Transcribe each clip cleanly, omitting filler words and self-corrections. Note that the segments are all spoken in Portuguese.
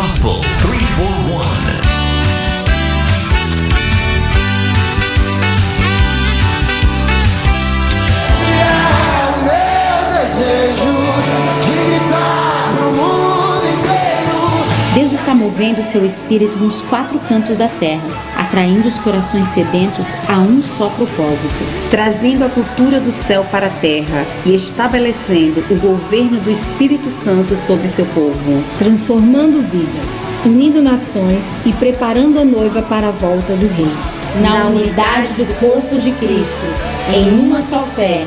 Gospel 341. Deus está movendo seu espírito nos quatro cantos da terra, atraindo os corações sedentos a um só propósito. Trazendo a cultura do céu para a terra e estabelecendo o governo do Espírito Santo sobre seu povo. Transformando vidas, unindo nações e preparando a noiva para a volta do Rei. Na unidade do corpo de Cristo, em uma só fé,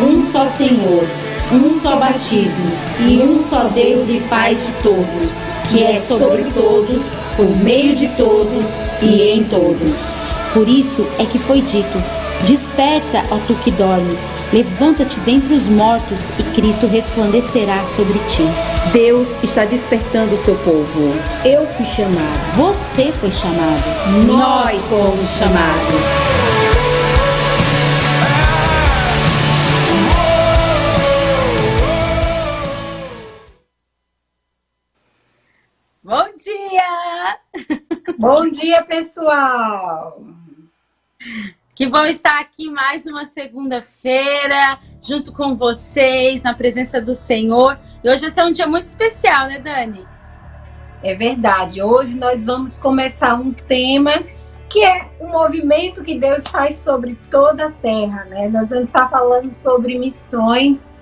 um só Senhor, um só batismo e um só Deus e Pai de todos, que é sobre todos, por meio de todos e em todos. Por isso é que foi dito: desperta, ó tu que dormes, levanta-te dentre os mortos e Cristo resplandecerá sobre ti. Deus está despertando o seu povo. Eu fui chamado. Você foi chamado. Nós fomos chamados. Bom dia! Bom dia, pessoal! Que bom estar aqui mais uma segunda-feira, junto com vocês, na presença do Senhor. E hoje vai ser um dia muito especial, né, Dani? É verdade. Hoje nós vamos começar um tema que é um movimento que Deus faz sobre toda a terra, né? Nós vamos estar falando sobre missões.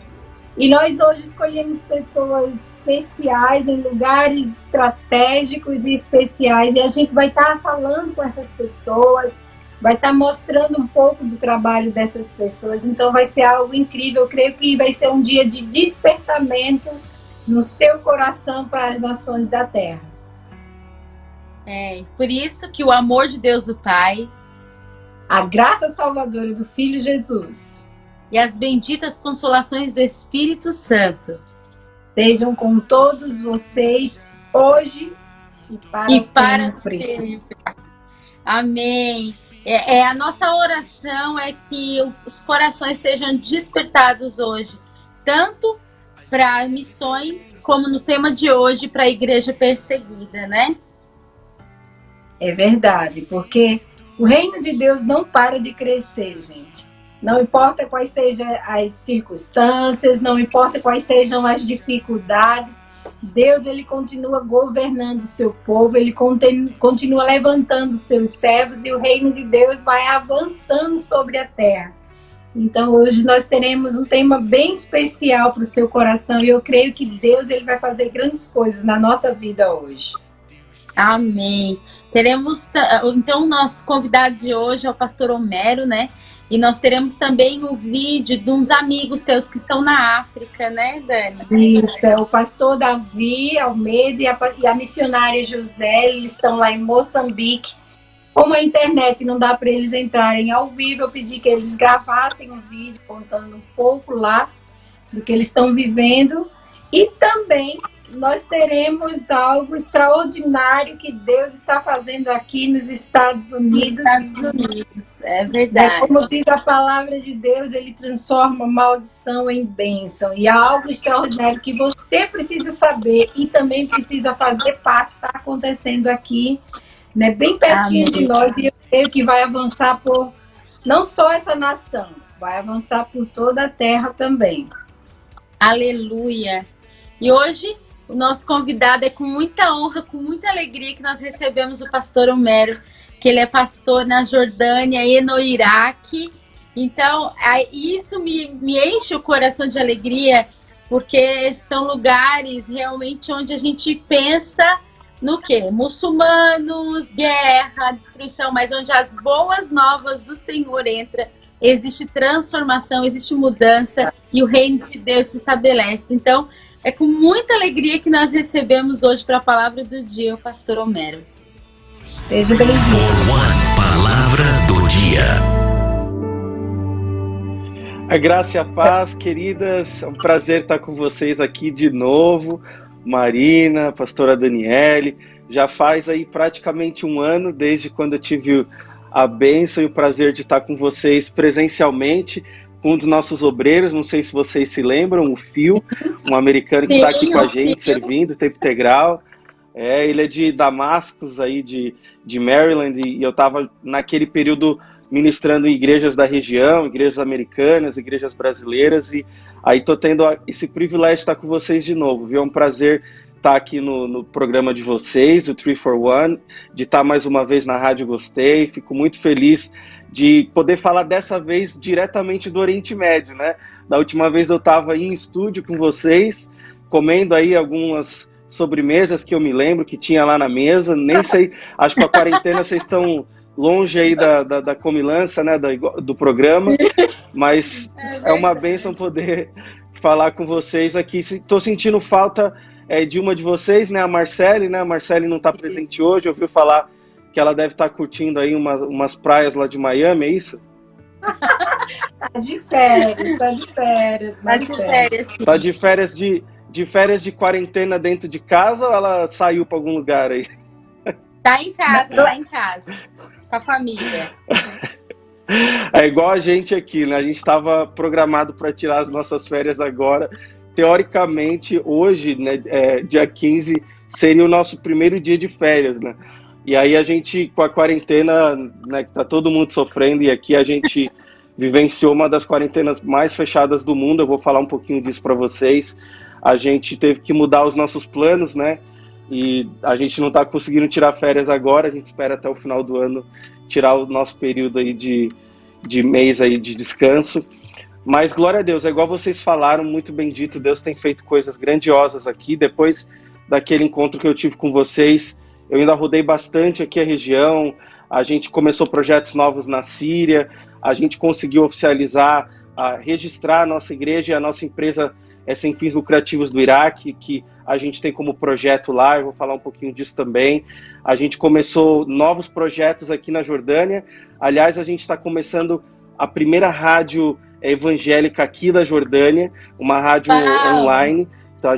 E nós hoje escolhemos pessoas especiais em lugares estratégicos e especiais. E a gente vai estar falando com essas pessoas, vai estar mostrando um pouco do trabalho dessas pessoas. Então vai ser algo incrível. Eu creio que vai ser um dia de despertamento no seu coração para as nações da terra. É, por isso que o amor de Deus o Pai, a graça salvadora do Filho Jesus e as benditas consolações do Espírito Santo sejam com todos vocês hoje e para sempre. Amém. A nossa oração é que os corações sejam despertados hoje, tanto para missões como no tema de hoje para a igreja perseguida, né? É verdade, porque o reino de Deus não para de crescer, gente. Não importa quais sejam as circunstâncias, não importa quais sejam as dificuldades, Deus ele continua governando o seu povo, ele continua levantando os seus servos e o reino de Deus vai avançando sobre a terra. Então hoje nós teremos um tema bem especial para o seu coração e eu creio que Deus ele vai fazer grandes coisas na nossa vida hoje. Amém. Teremos, então, o nosso convidado de hoje é o pastor Homero, né? E nós teremos também o vídeo de uns amigos teus que estão na África, né, Dani? Isso, é o pastor Davi Almeida e a missionária José, eles estão lá em Moçambique. Como a internet não dá para eles entrarem ao vivo, eu pedi que eles gravassem um vídeo contando um pouco lá do que eles estão vivendo. E também nós teremos algo extraordinário que Deus está fazendo aqui nos Estados Unidos. É verdade. Como diz a palavra de Deus, ele transforma maldição em bênção. E há algo extraordinário que você precisa saber e também precisa fazer parte, está acontecendo aqui, né, bem pertinho de nós. E eu creio que vai avançar por não só essa nação, vai avançar por toda a terra também. Aleluia! E hoje o nosso convidado é com muita honra, com muita alegria que nós recebemos o pastor Homero, que ele é pastor na Jordânia e no Iraque. Então, isso me enche o coração de alegria, porque são lugares realmente onde a gente pensa no quê? Muçulmanos, guerra, destruição, mas onde as boas novas do Senhor entram, existe transformação, existe mudança e o reino de Deus se estabelece. Então, é com muita alegria que nós recebemos hoje para a palavra do dia o pastor Homero. Seja bem-vindo. Palavra do dia. A graça e a paz, queridas. É um prazer estar com vocês aqui de novo. Marina, pastora Daniele. Já faz aí praticamente um ano desde quando eu tive a bênção e o prazer de estar com vocês presencialmente. Um dos nossos obreiros, não sei se vocês se lembram, o Phil, um americano que está aqui com a gente, servindo, tempo integral. Ele é de Damascus, aí de Maryland, e eu estava naquele período ministrando em igrejas da região, igrejas americanas, igrejas brasileiras, e aí estou tendo esse privilégio de estar com vocês de novo, viu? É um prazer estar aqui no programa de vocês, o 341, de estar mais uma vez na Rádio Gostei. Fico muito feliz de poder falar dessa vez diretamente do Oriente Médio, né? Da última vez eu estava aí em estúdio com vocês, comendo aí algumas sobremesas que eu me lembro que tinha lá na mesa, nem sei, acho que com a quarentena vocês estão longe aí da comilança, né, do programa, mas é uma bênção poder falar com vocês aqui. Estou sentindo falta de uma de vocês, né, a Marcele, né? A Marcele não está presente hoje, ouviu falar que ela deve estar curtindo aí umas praias lá de Miami, é isso? Tá de férias. Tá de férias, sim. Tá de férias de quarentena dentro de casa ou ela saiu para algum lugar aí? Tá em casa, com a família. É igual a gente aqui, né? A gente estava programado para tirar as nossas férias agora. Teoricamente, hoje, né, dia 15, seria o nosso primeiro dia de férias, né? E aí a gente, com a quarentena, né, que tá todo mundo sofrendo, e aqui a gente vivenciou uma das quarentenas mais fechadas do mundo. Eu vou falar um pouquinho disso para vocês. A gente teve que mudar os nossos planos, né? E a gente não está conseguindo tirar férias agora. A gente espera até o final do ano tirar o nosso período aí de mês aí de descanso. Mas glória a Deus, é igual vocês falaram, muito bendito, Deus tem feito coisas grandiosas aqui. Depois daquele encontro que eu tive com vocês, eu ainda rodei bastante aqui a região. A gente começou projetos novos na Síria, a gente conseguiu oficializar, registrar a nossa igreja e a nossa empresa sem fins lucrativos do Iraque, que a gente tem como projeto lá. Eu vou falar um pouquinho disso também. A gente começou novos projetos aqui na Jordânia. Aliás, a gente está começando a primeira rádio evangélica aqui da Jordânia, uma rádio online. Então,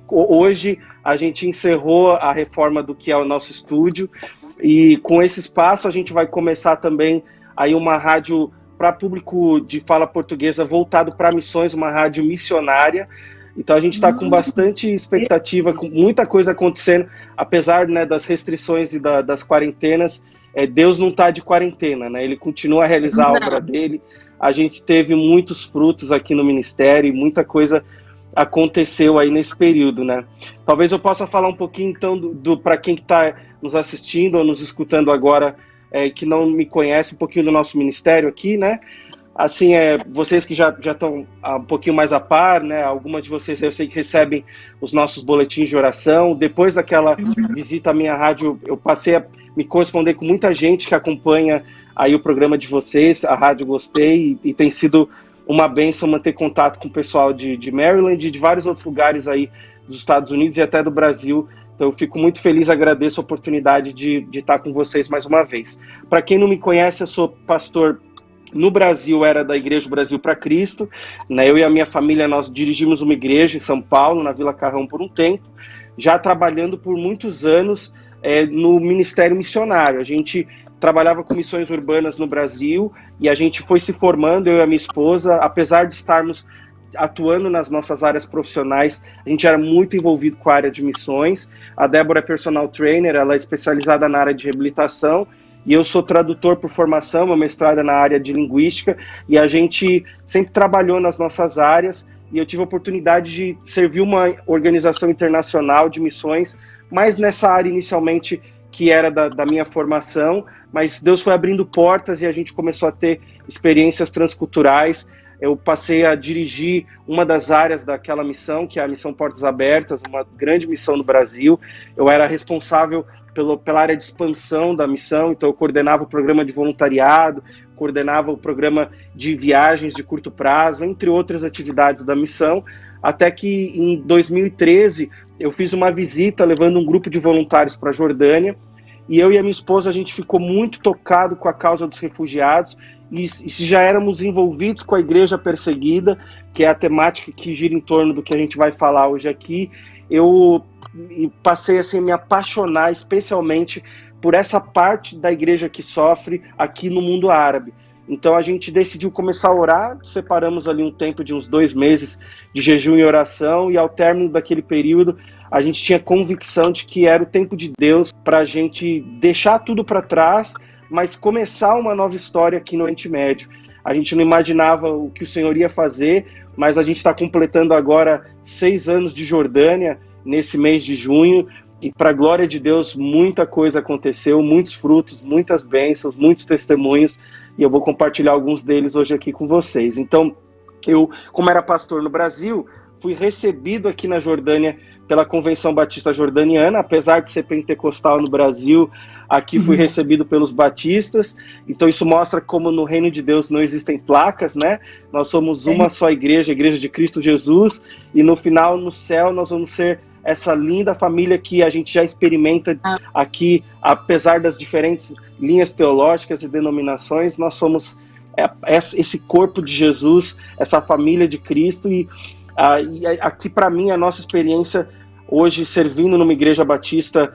hoje a gente encerrou a reforma do que é o nosso estúdio, e com esse espaço a gente vai começar também aí uma rádio para público de fala portuguesa voltado para missões, uma rádio missionária. Então a gente está com bastante expectativa, com muita coisa acontecendo, apesar, né, das restrições e das quarentenas. Deus não está de quarentena, né? Ele continua a realizar a obra dele. A gente teve muitos frutos aqui no ministério e muita coisa aconteceu aí nesse período, né? Talvez eu possa falar um pouquinho, então, para quem está nos assistindo ou nos escutando agora, que não me conhece, um pouquinho do nosso ministério aqui, né? Assim, vocês que já estão um pouquinho mais a par, né? Algumas de vocês eu sei que recebem os nossos boletins de oração. Depois daquela visita à minha rádio, eu passei a me corresponder com muita gente que acompanha aí o programa de vocês, a Rádio Gostei, e tem sido uma bênção manter contato com o pessoal de Maryland e de vários outros lugares aí dos Estados Unidos e até do Brasil. Então eu fico muito feliz, agradeço a oportunidade de estar com vocês mais uma vez. Para quem não me conhece, eu sou pastor no Brasil, era da Igreja Brasil para Cristo, né? Eu e a minha família, nós dirigimos uma igreja em São Paulo, na Vila Carrão, por um tempo, já trabalhando por muitos anos no Ministério Missionário. A gente trabalhava com missões urbanas no Brasil e a gente foi se formando, eu e a minha esposa, apesar de estarmos atuando nas nossas áreas profissionais, a gente era muito envolvido com a área de missões. A Débora é personal trainer, ela é especializada na área de reabilitação, e eu sou tradutor por formação, meu mestrado é na área de linguística, e a gente sempre trabalhou nas nossas áreas, e eu tive a oportunidade de servir uma organização internacional de missões, mais nessa área inicialmente que era da minha formação, mas Deus foi abrindo portas e a gente começou a ter experiências transculturais. Eu passei a dirigir uma das áreas daquela missão, que é a Missão Portas Abertas, uma grande missão no Brasil. Eu era responsável pela área de expansão da missão, então eu coordenava o programa de voluntariado, coordenava o programa de viagens de curto prazo, entre outras atividades da missão, até que em 2013 eu fiz uma visita levando um grupo de voluntários para a Jordânia, e eu e a minha esposa, a gente ficou muito tocado com a causa dos refugiados, e se já éramos envolvidos com a igreja perseguida, que é a temática que gira em torno do que a gente vai falar hoje aqui, eu passei assim, a me apaixonar especialmente por essa parte da igreja que sofre aqui no mundo árabe. Então a gente decidiu começar a orar, separamos ali um tempo de uns 2 meses de jejum e oração, e ao término daquele período a gente tinha convicção de que era o tempo de Deus para a gente deixar tudo para trás, mas começar uma nova história aqui no Oriente Médio. A gente não imaginava o que o Senhor ia fazer, mas a gente está completando agora 6 anos de Jordânia nesse mês de junho, e para a glória de Deus muita coisa aconteceu, muitos frutos, muitas bênçãos, muitos testemunhos, e eu vou compartilhar alguns deles hoje aqui com vocês. Então, eu, como era pastor no Brasil, fui recebido aqui na Jordânia pela Convenção Batista Jordaniana, apesar de ser pentecostal no Brasil, aqui fui recebido pelos batistas. Então isso mostra como no reino de Deus não existem placas, né? Nós somos uma só igreja, a Igreja de Cristo Jesus, e no final, no céu, nós vamos ser essa linda família que a gente já experimenta aqui, apesar das diferentes linhas teológicas e denominações, nós somos esse corpo de Jesus, essa família de Cristo. E aqui, para mim, a nossa experiência hoje servindo numa igreja batista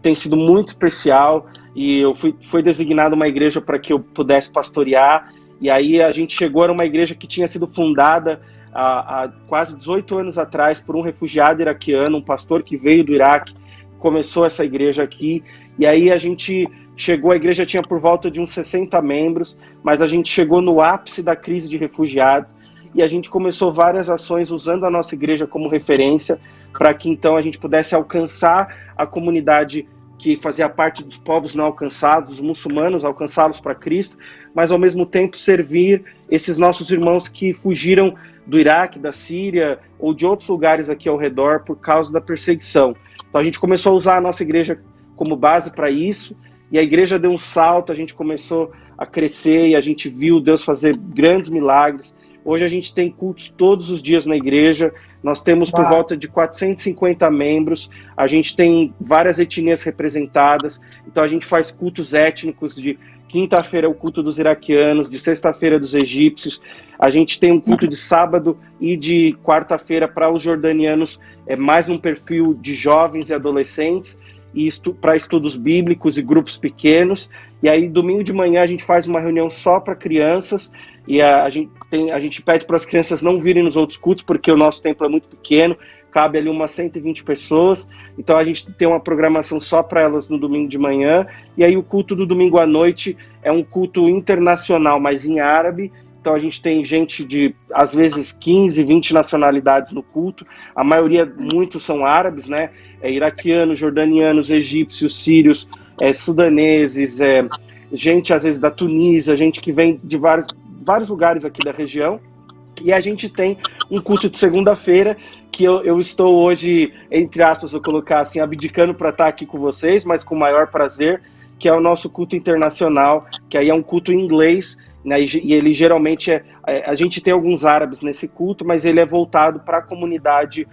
tem sido muito especial, e eu fui designado uma igreja para que eu pudesse pastorear, e aí a gente chegou a uma igreja que tinha sido fundada há quase 18 anos atrás por um refugiado iraquiano, um pastor que veio do Iraque, começou essa igreja aqui, e aí a gente chegou, a igreja tinha por volta de uns 60 membros, mas a gente chegou no ápice da crise de refugiados, e a gente começou várias ações usando a nossa igreja como referência, para que então a gente pudesse alcançar a comunidade que fazia parte dos povos não alcançados, os muçulmanos, alcançá-los para Cristo, mas ao mesmo tempo servir esses nossos irmãos que fugiram do Iraque, da Síria ou de outros lugares aqui ao redor por causa da perseguição. Então a gente começou a usar a nossa igreja como base para isso, e a igreja deu um salto, a gente começou a crescer e a gente viu Deus fazer grandes milagres. Hoje a gente tem cultos todos os dias na igreja, nós temos por volta de 450 membros, a gente tem várias etnias representadas, então a gente faz cultos étnicos, de quinta-feira é o culto dos iraquianos, de sexta-feira dos egípcios, a gente tem um culto de sábado e de quarta-feira para os jordanianos, mais num perfil de jovens e adolescentes, e para estudos bíblicos e grupos pequenos, e aí domingo de manhã a gente faz uma reunião só para crianças, e a gente pede para as crianças não virem nos outros cultos, porque o nosso templo é muito pequeno, cabe ali umas 120 pessoas, então a gente tem uma programação só para elas no domingo de manhã, e aí o culto do domingo à noite é um culto internacional, mas em árabe. Então a gente tem gente de, às vezes, 15, 20 nacionalidades no culto, a maioria, muitos são árabes, né? Iraquianos, jordanianos, egípcios, sírios, sudaneses, gente, às vezes, da Tunísia, gente que vem de vários lugares aqui da região. E a gente tem um culto de segunda-feira, que eu estou hoje, entre aspas, vou colocar assim, abdicando para estar aqui com vocês, mas com o maior prazer, que é o nosso culto internacional, que aí é um culto em inglês, né, e ele geralmente a gente tem alguns árabes nesse culto, mas ele é voltado para a comunidade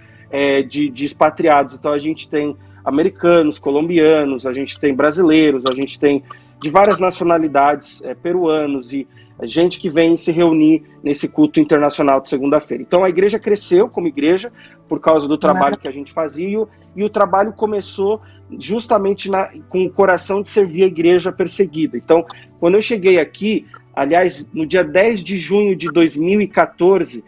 de expatriados. Então a gente tem americanos, colombianos, a gente tem brasileiros, a gente tem de várias nacionalidades, peruanos, e gente que vem se reunir nesse culto internacional de segunda-feira. Então a igreja cresceu como igreja por causa do trabalho que a gente fazia, e o trabalho começou justamente com o coração de servir a igreja perseguida. Então, quando eu cheguei aqui, aliás, no dia 10 de junho de 2014,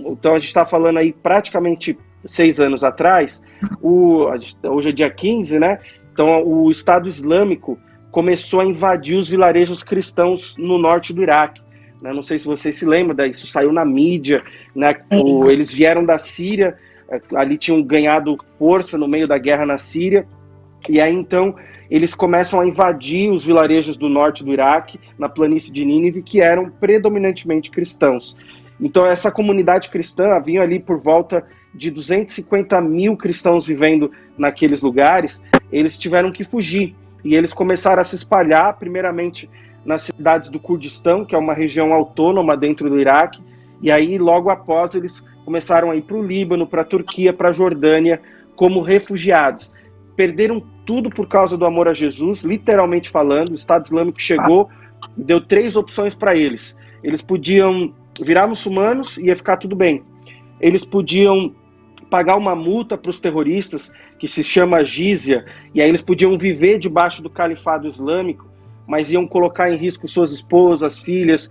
então a gente está falando aí praticamente 6 anos atrás, hoje é dia 15, né? Então o Estado Islâmico começou a invadir os vilarejos cristãos no norte do Iraque. Né? Não sei se vocês se lembram, isso saiu na mídia, né? Eles vieram da Síria, ali tinham ganhado força no meio da guerra na Síria, e aí então eles começam a invadir os vilarejos do norte do Iraque, na planície de Nínive, que eram predominantemente cristãos. Então essa comunidade cristã, havia ali por volta de 250 mil cristãos vivendo naqueles lugares, eles tiveram que fugir, e eles começaram a se espalhar, primeiramente nas cidades do Kurdistão, que é uma região autônoma dentro do Iraque, e aí logo após eles começaram a ir para o Líbano, para a Turquia, para a Jordânia, como refugiados. Perderam tudo por causa do amor a Jesus, literalmente falando. O Estado Islâmico chegou e deu 3 opções para eles. Eles podiam virar muçulmanos e ia ficar tudo bem. Eles podiam pagar uma multa para os terroristas, que se chama Jizya, e aí eles podiam viver debaixo do califado islâmico, mas iam colocar em risco suas esposas, filhas,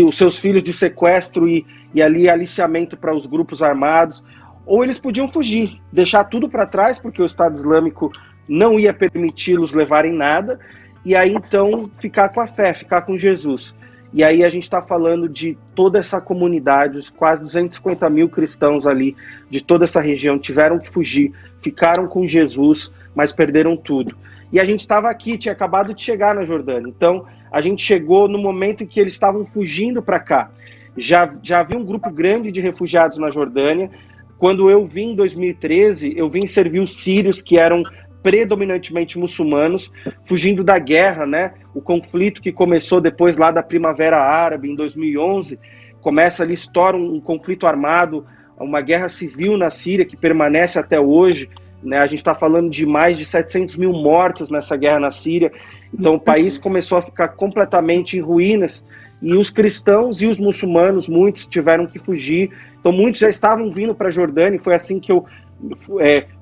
os seus filhos de sequestro e ali aliciamento para os grupos armados, ou eles podiam fugir, deixar tudo para trás, porque o Estado Islâmico não ia permiti-los levarem nada, e aí então ficar com a fé, ficar com Jesus. E aí a gente está falando de toda essa comunidade, os quase 250 mil cristãos ali de toda essa região tiveram que fugir, ficaram com Jesus, mas perderam tudo. E a gente estava aqui, tinha acabado de chegar na Jordânia, então a gente chegou no momento em que eles estavam fugindo para cá. Já havia um grupo grande de refugiados na Jordânia. Quando eu vim em 2013, eu vim servir os sírios, que eram predominantemente muçulmanos, fugindo da guerra, né? O conflito que começou depois lá da Primavera Árabe, em 2011, começa ali, estoura um conflito armado, uma guerra civil na Síria que permanece até hoje, né? A gente está falando de mais de 700 mil mortos nessa guerra na Síria. Então o país começou a ficar completamente em ruínas, e os cristãos e os muçulmanos, muitos tiveram que fugir. Então muitos já estavam vindo para a Jordânia, e foi assim que eu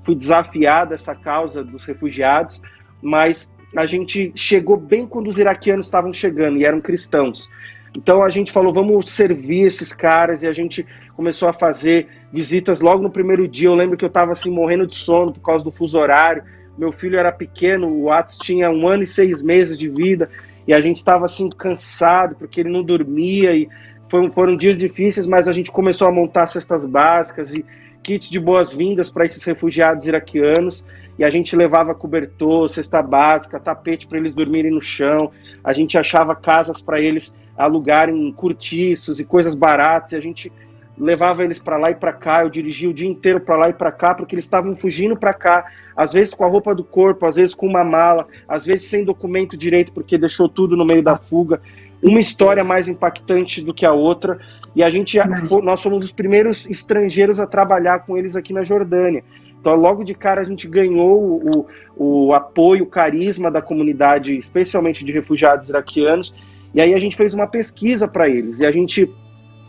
fui desafiado essa causa dos refugiados, mas a gente chegou bem quando os iraquianos estavam chegando, e eram cristãos. Então a gente falou, vamos servir esses caras, e a gente começou a fazer visitas logo no primeiro dia. Eu lembro que eu estava assim, morrendo de sono por causa do fuso horário, meu filho era pequeno, o Atos tinha 1 ano e 6 meses de vida, e a gente estava assim cansado, porque ele não dormia, e foram dias difíceis, mas a gente começou a montar cestas básicas e kits de boas-vindas para esses refugiados iraquianos, e a gente levava cobertor, cesta básica, tapete para eles dormirem no chão, a gente achava casas para eles alugarem, cortiços e coisas baratas, e a gente levava eles para lá e para cá. Eu dirigia o dia inteiro para lá e para cá, porque eles estavam fugindo para cá, às vezes com a roupa do corpo, às vezes com uma mala, às vezes sem documento direito, porque deixou tudo no meio da fuga. Uma história mais impactante do que a outra, e nós fomos os primeiros estrangeiros a trabalhar com eles aqui na Jordânia. Então, logo de cara, a gente ganhou o apoio, o carisma da comunidade, especialmente de refugiados iraquianos, e aí a gente fez uma pesquisa para eles, e a gente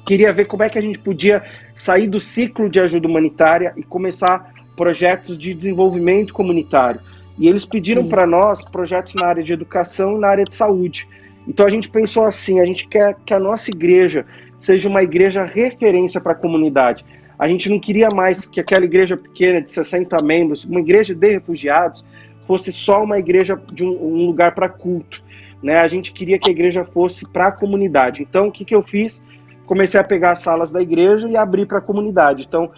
queria ver como é que a gente podia sair do ciclo de ajuda humanitária e começar projetos de desenvolvimento comunitário. E eles pediram para nós projetos na área de educação e na área de saúde. Então a gente pensou assim, a gente quer que a nossa igreja seja uma igreja referência para a comunidade. A gente não queria mais que aquela igreja pequena de 60 membros, uma igreja de refugiados, fosse só uma igreja de um lugar para culto, né? A gente queria que a igreja fosse para a comunidade. Então o que eu fiz? Comecei a pegar as salas da igreja e abrir para a comunidade. Então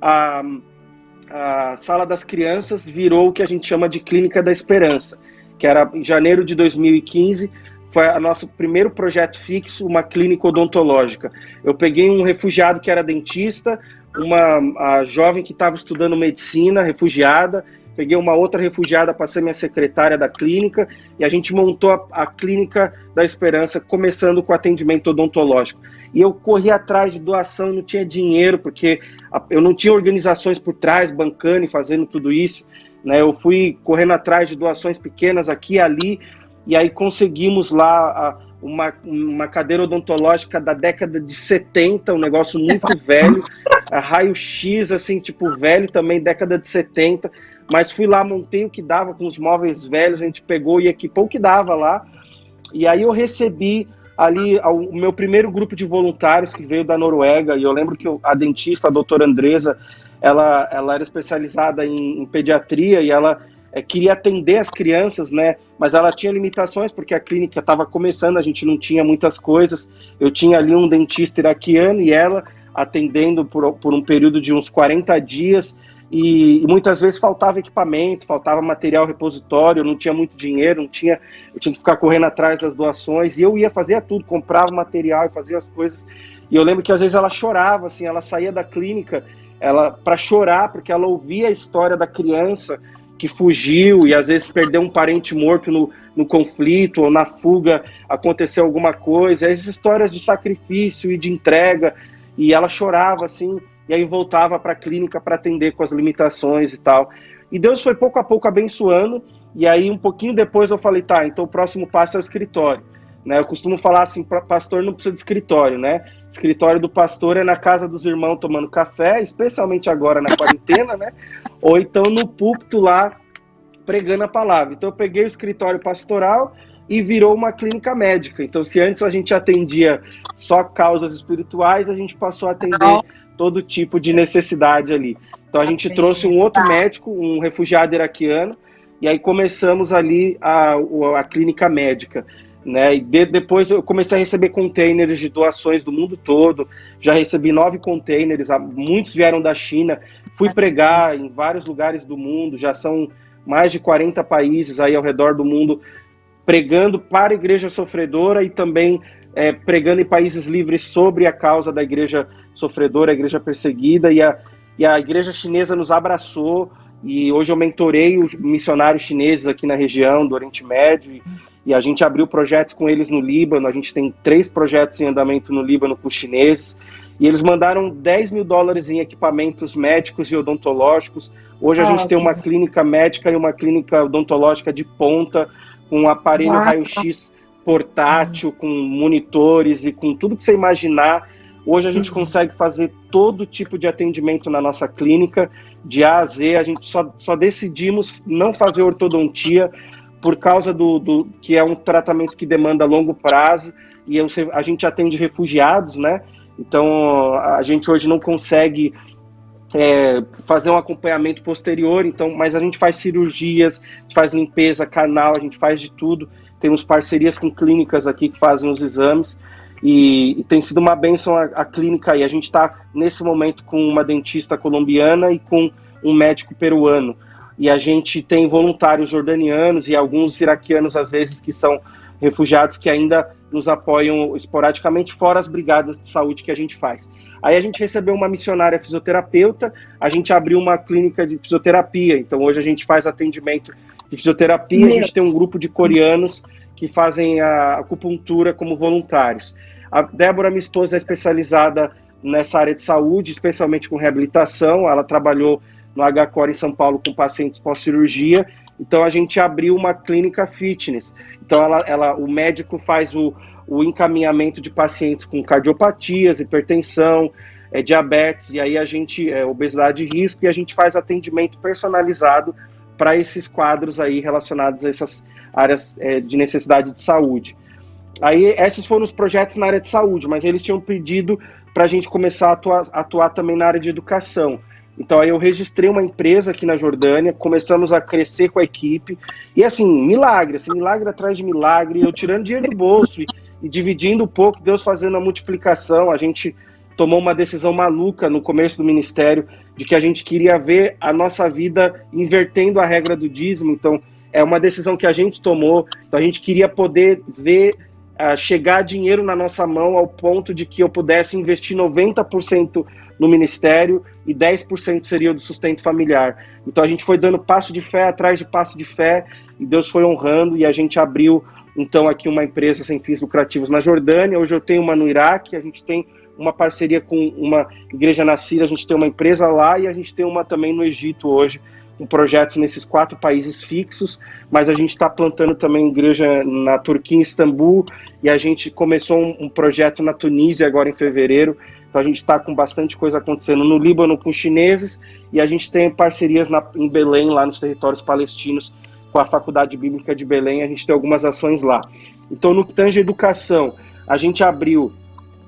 a sala das crianças virou o que a gente chama de Clínica da Esperança, que era em janeiro de 2015, foi o nosso primeiro projeto fixo, uma clínica odontológica. Eu peguei um refugiado que era dentista, uma jovem que estava estudando medicina, refugiada, peguei uma outra refugiada para ser minha secretária da clínica, e a gente montou a Clínica da Esperança, começando com atendimento odontológico. E eu corri atrás de doação, não tinha dinheiro, porque eu não tinha organizações por trás, bancando e fazendo tudo isso, né? Eu fui correndo atrás de doações pequenas aqui e ali, e aí conseguimos lá uma cadeira odontológica da década de 70, um negócio muito velho, raio-x, assim, tipo velho também, década de 70, mas fui lá, montei o que dava com os móveis velhos, a gente pegou e equipou o que dava lá, e aí eu recebi ali o meu primeiro grupo de voluntários que veio da Noruega, e eu lembro que a dentista, a doutora Andresa, ela era especializada em pediatria, e ela queria atender as crianças, né? Mas ela tinha limitações, porque a clínica estava começando, a gente não tinha muitas coisas. Eu tinha ali um dentista iraquiano e ela atendendo por um período de uns 40 dias, e muitas vezes faltava equipamento, faltava material repositório, eu não tinha muito dinheiro, eu tinha que ficar correndo atrás das doações, e eu ia fazer tudo, comprava material e fazia as coisas. E eu lembro que às vezes ela chorava, assim, ela saía da clínica para chorar, porque ela ouvia a história da criança que fugiu e às vezes perdeu um parente morto no conflito, ou na fuga aconteceu alguma coisa, essas histórias de sacrifício e de entrega, e ela chorava assim, e aí voltava para a clínica para atender com as limitações e tal. E Deus foi pouco a pouco abençoando, e aí um pouquinho depois eu falei, tá, então o próximo passo é o escritório. Né, eu costumo falar assim, pastor não precisa de escritório, né? Escritório do pastor é na casa dos irmãos tomando café, especialmente agora na quarentena, né? Ou então no púlpito lá, pregando a palavra. Então eu peguei o escritório pastoral, e virou uma clínica médica. Então, se antes a gente atendia só causas espirituais, a gente passou a atender todo tipo de necessidade ali. Então, a gente trouxe um outro médico, um refugiado iraquiano, e aí começamos ali a clínica médica, né? E depois eu comecei a receber containers de doações do mundo todo, já recebi 9 containers, muitos vieram da China, fui pregar em vários lugares do mundo, já são mais de 40 países aí ao redor do mundo, pregando para a igreja sofredora e também pregando em países livres sobre a causa da igreja sofredora, a igreja perseguida, e a igreja chinesa nos abraçou, e hoje eu mentorei os missionários chineses aqui na região do Oriente Médio, e a gente abriu projetos com eles no Líbano. A gente tem 3 projetos em andamento no Líbano com os chineses, e eles mandaram $10 mil em equipamentos médicos e odontológicos. Hoje a gente tem uma clínica médica e uma clínica odontológica de ponta, com um aparelho raio-x portátil, com monitores e com tudo que você imaginar. Hoje a gente consegue fazer todo tipo de atendimento na nossa clínica, de A a Z. A gente só decidimos não fazer ortodontia por causa do que é um tratamento que demanda longo prazo, e a gente atende refugiados, né? Então a gente hoje não consegue fazer um acompanhamento posterior, mas a gente faz cirurgias, a gente faz limpeza canal, a gente faz de tudo. Temos parcerias com clínicas aqui que fazem os exames, e tem sido uma bênção a clínica aí. A gente está nesse momento com uma dentista colombiana e com um médico peruano, e a gente tem voluntários jordanianos e alguns iraquianos às vezes que são refugiados que ainda nos apoiam esporadicamente, fora as brigadas de saúde que a gente faz. Aí a gente recebeu uma missionária fisioterapeuta, a gente abriu uma clínica de fisioterapia, então hoje a gente faz atendimento de fisioterapia. A gente tem um grupo de coreanos que fazem a acupuntura como voluntários. A Débora, minha esposa, é especializada nessa área de saúde, especialmente com reabilitação. Ela trabalhou no HCOR em São Paulo com pacientes pós-cirurgia. Então a gente abriu uma clínica fitness. Então o médico faz o encaminhamento de pacientes com cardiopatias, hipertensão, diabetes, e aí a gente, obesidade e risco, e a gente faz atendimento personalizado para esses quadros aí relacionados a essas áreas de necessidade de saúde. Aí esses foram os projetos na área de saúde, mas eles tinham pedido para a gente começar a atuar também na área de educação. Então aí eu registrei uma empresa aqui na Jordânia, começamos a crescer com a equipe, e assim, milagre atrás de milagre, eu tirando dinheiro do bolso e dividindo um pouco, Deus fazendo a multiplicação. A gente tomou uma decisão maluca no começo do ministério, de que a gente queria ver a nossa vida invertendo a regra do dízimo. Então é uma decisão que a gente tomou, então a gente queria poder ver chegar dinheiro na nossa mão ao ponto de que eu pudesse investir 90% no ministério e 10% seria do sustento familiar. Então a gente foi dando passo de fé atrás de passo de fé, e Deus foi honrando, e a gente abriu então aqui uma empresa sem fins lucrativos na Jordânia. Hoje eu tenho uma no Iraque, a gente tem uma parceria com uma igreja na Síria, a gente tem uma empresa lá, e a gente tem uma também no Egito hoje, com projetos nesses 4 países fixos, mas a gente está plantando também igreja na Turquia, em Istambul, e a gente começou um projeto na Tunísia agora em fevereiro. Então a gente está com bastante coisa acontecendo no Líbano com os chineses, e a gente tem parcerias em Belém, lá nos territórios palestinos, com a Faculdade Bíblica de Belém. A gente tem algumas ações lá. Então, no que tange educação, a gente abriu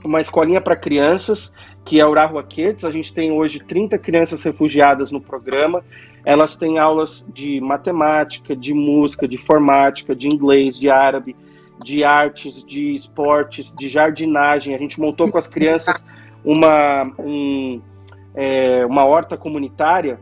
uma escolinha para crianças, que é o Rahua Kids. A gente tem hoje 30 crianças refugiadas no programa. Elas têm aulas de matemática, de música, de informática, de inglês, de árabe, de artes, de esportes, de jardinagem. A gente montou com as crianças uma horta comunitária,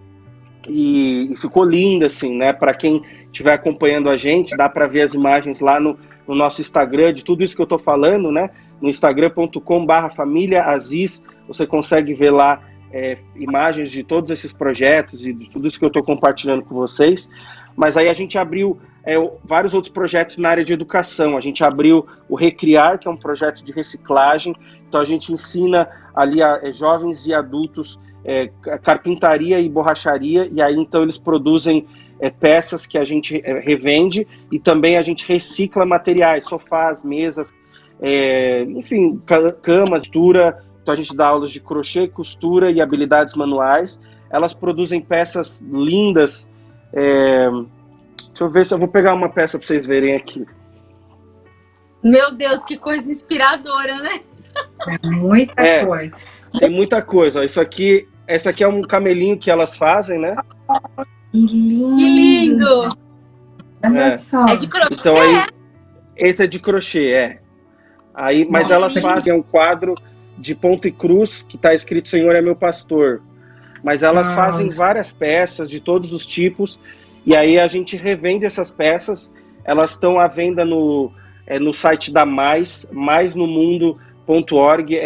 e ficou linda, assim, né? Para quem estiver acompanhando a gente, dá para ver as imagens lá no nosso Instagram, de tudo isso que eu estou falando, né? No instagram.com/famíliaaziz, você consegue ver lá imagens de todos esses projetos e de tudo isso que eu estou compartilhando com vocês. Mas aí a gente abriu vários outros projetos na área de educação. A gente abriu o Recriar, que é um projeto de reciclagem. Então a gente ensina ali a jovens e adultos carpintaria e borracharia, e aí então eles produzem peças que a gente revende, e também a gente recicla materiais, sofás, mesas, enfim, camas, costura. Então a gente dá aulas de crochê, costura e habilidades manuais. Elas produzem peças lindas. Deixa eu ver se eu vou pegar uma peça para vocês verem aqui. Meu Deus, que coisa inspiradora, né? É muita coisa. Tem muita coisa. Ó, esse aqui é um camelinho que elas fazem, né? Que lindo! Que lindo! Olha só. É de crochê? Então aí, esse é de crochê, Aí, mas Nossa, elas fazem um quadro de ponto e cruz que está escrito Senhor é meu pastor. Mas elas fazem várias peças de todos os tipos e aí a gente revende essas peças. Elas estão à venda no site da maisnomundo.org,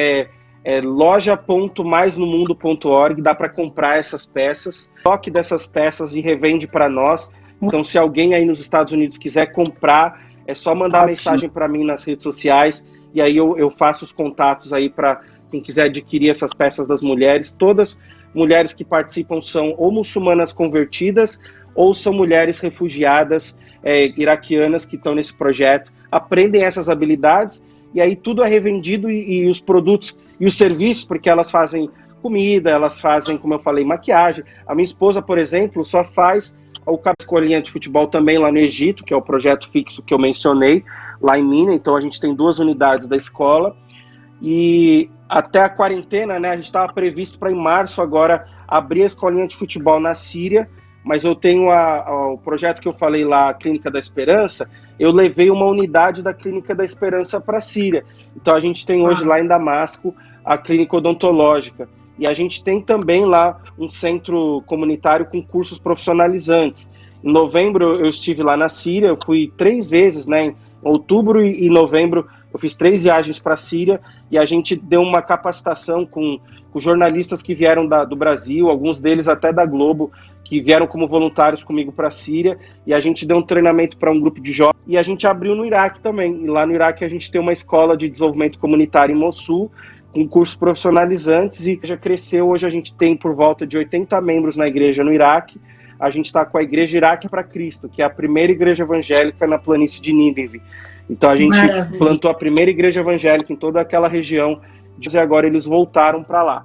loja.maisnomundo.org, dá para comprar essas peças, toque dessas peças e revende para nós. Então, se alguém aí nos Estados Unidos quiser comprar, é só mandar mensagem para mim nas redes sociais e aí eu faço os contatos aí para quem quiser adquirir essas peças das mulheres. Todas mulheres que participam são ou muçulmanas convertidas ou são mulheres refugiadas iraquianas que estão nesse projeto, aprendem essas habilidades e aí tudo é revendido e os produtos e os serviços, porque elas fazem comida, elas fazem, como eu falei, maquiagem. A minha esposa, por exemplo, só faz o escolinha de futebol também lá no Egito, que é o projeto fixo que eu mencionei, lá em Mina. Então a gente tem 2 unidades da escola e até a quarentena, né, a gente estava previsto para em março agora abrir a escolinha de futebol na Síria, mas eu tenho o projeto que eu falei lá, a Clínica da Esperança, eu levei uma unidade da Clínica da Esperança para a Síria. Então a gente tem hoje lá em Damasco a clínica odontológica. E a gente tem também lá um centro comunitário com cursos profissionalizantes. Em novembro eu estive lá na Síria, eu fui 3 vezes, né? Em outubro e novembro eu fiz 3 viagens para a Síria e a gente deu uma capacitação com jornalistas que vieram do Brasil, alguns deles até da Globo, que vieram como voluntários comigo para a Síria, e a gente deu um treinamento para um grupo de jovens, e a gente abriu no Iraque também. E lá no Iraque a gente tem uma escola de desenvolvimento comunitário em Mossul, com cursos profissionalizantes, e já cresceu. Hoje a gente tem por volta de 80 membros na igreja no Iraque. A gente está com a Igreja Iraque para Cristo, que é a primeira igreja evangélica na planície de Nínive. Então a gente plantou a primeira igreja evangélica em toda aquela região, e agora eles voltaram para lá.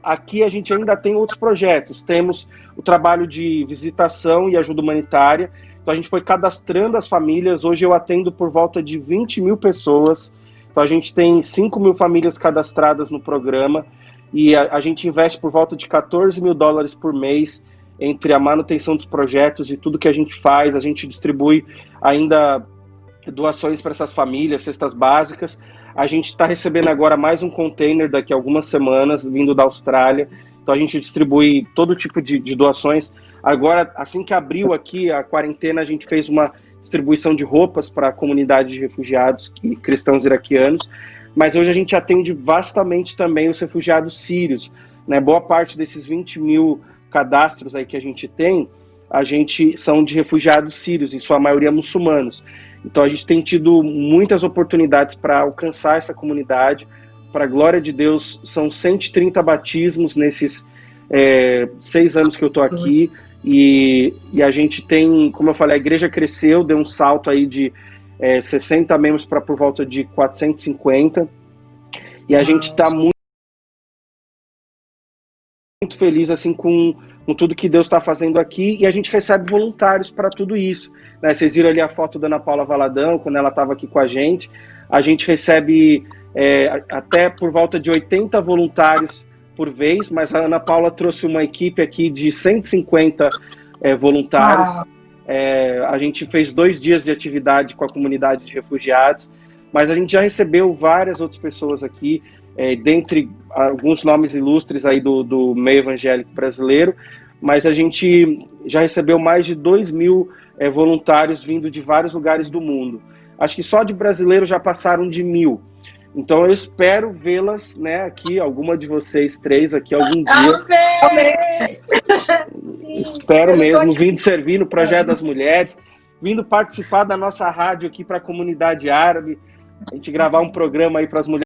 Aqui a gente ainda tem outros projetos, temos o trabalho de visitação e ajuda humanitária, então a gente foi cadastrando as famílias. Hoje eu atendo por volta de 20 mil pessoas, então a gente tem 5 mil famílias cadastradas no programa, e a gente investe por volta de $14 mil por mês entre a manutenção dos projetos e tudo que a gente faz. A gente distribui ainda doações para essas famílias, cestas básicas. A gente está recebendo agora mais um container daqui a algumas semanas, vindo da Austrália. Então a gente distribui todo tipo de doações. Agora, assim que abriu aqui a quarentena, a gente fez uma distribuição de roupas para a comunidade de refugiados e cristãos iraquianos. Mas hoje a gente atende vastamente também os refugiados sírios, né? Boa parte desses 20 mil cadastros aí que a gente tem, são de refugiados sírios, em sua maioria muçulmanos. Então a gente tem tido muitas oportunidades para alcançar essa comunidade. Para a glória de Deus, são 130 batismos nesses 6 anos que eu estou aqui. E a gente tem, como eu falei, a igreja cresceu, deu um salto aí de 60 membros para por volta de 450. E a gente está muito feliz assim com tudo que Deus está fazendo aqui, e a gente recebe voluntários para tudo isso, né? Vocês viram ali a foto da Ana Paula Valadão, quando ela estava aqui com a gente gente recebe até por volta de 80 voluntários por vez, mas a Ana Paula trouxe uma equipe aqui de 150 voluntários. A gente fez 2 dias de atividade com a comunidade de refugiados, mas a gente já recebeu várias outras pessoas aqui, dentre alguns nomes ilustres aí do meio evangélico brasileiro, mas a gente já recebeu mais de 2 mil voluntários vindo de vários lugares do mundo. Acho que só de brasileiro já passaram de 1.000. Então eu espero vê-las, né, aqui, alguma de vocês 3 aqui algum dia. Amém! Espero mesmo, vindo servir no Projeto das Mulheres, vindo participar da nossa rádio aqui para a comunidade árabe, a gente gravar um programa aí para as mulheres.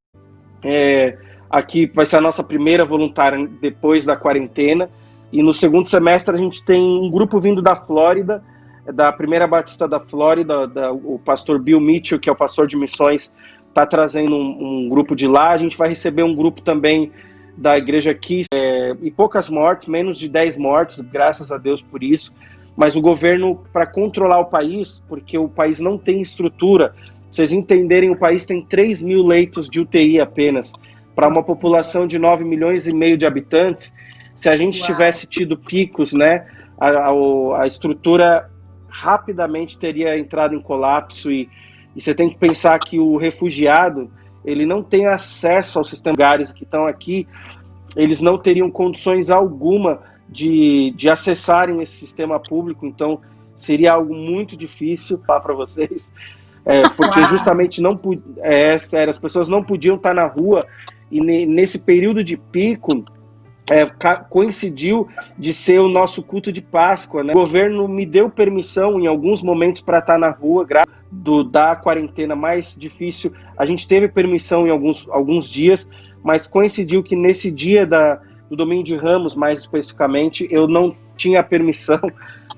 Aqui vai ser a nossa primeira voluntária depois da quarentena, e no segundo semestre a gente tem um grupo vindo da Flórida, da Primeira Batista da Flórida, o pastor Bill Mitchell, que é o pastor de missões, está trazendo um grupo de lá. A gente vai receber um grupo também da igreja aqui, e poucas mortes, menos de 10 mortes, graças a Deus por isso, mas o governo, para controlar o país, porque o país não tem estrutura vocês entenderem, o país tem 3 mil leitos de UTI apenas, para uma população de 9 milhões e meio de habitantes. Se a gente tivesse tido picos, né, a estrutura rapidamente teria entrado em colapso, e você tem que pensar que o refugiado, ele não tem acesso aos sistemas lugares que estão aqui, eles não teriam condições alguma de acessarem esse sistema público, então seria algo muito difícil para vocês, porque justamente as pessoas não podiam estar na rua, e nesse período de pico, coincidiu de ser o nosso culto de Páscoa, né? O governo me deu permissão em alguns momentos para estar na rua, da quarentena mais difícil. A gente teve permissão em alguns dias, mas coincidiu que nesse dia do Domingo de Ramos, mais especificamente, eu não tinha permissão,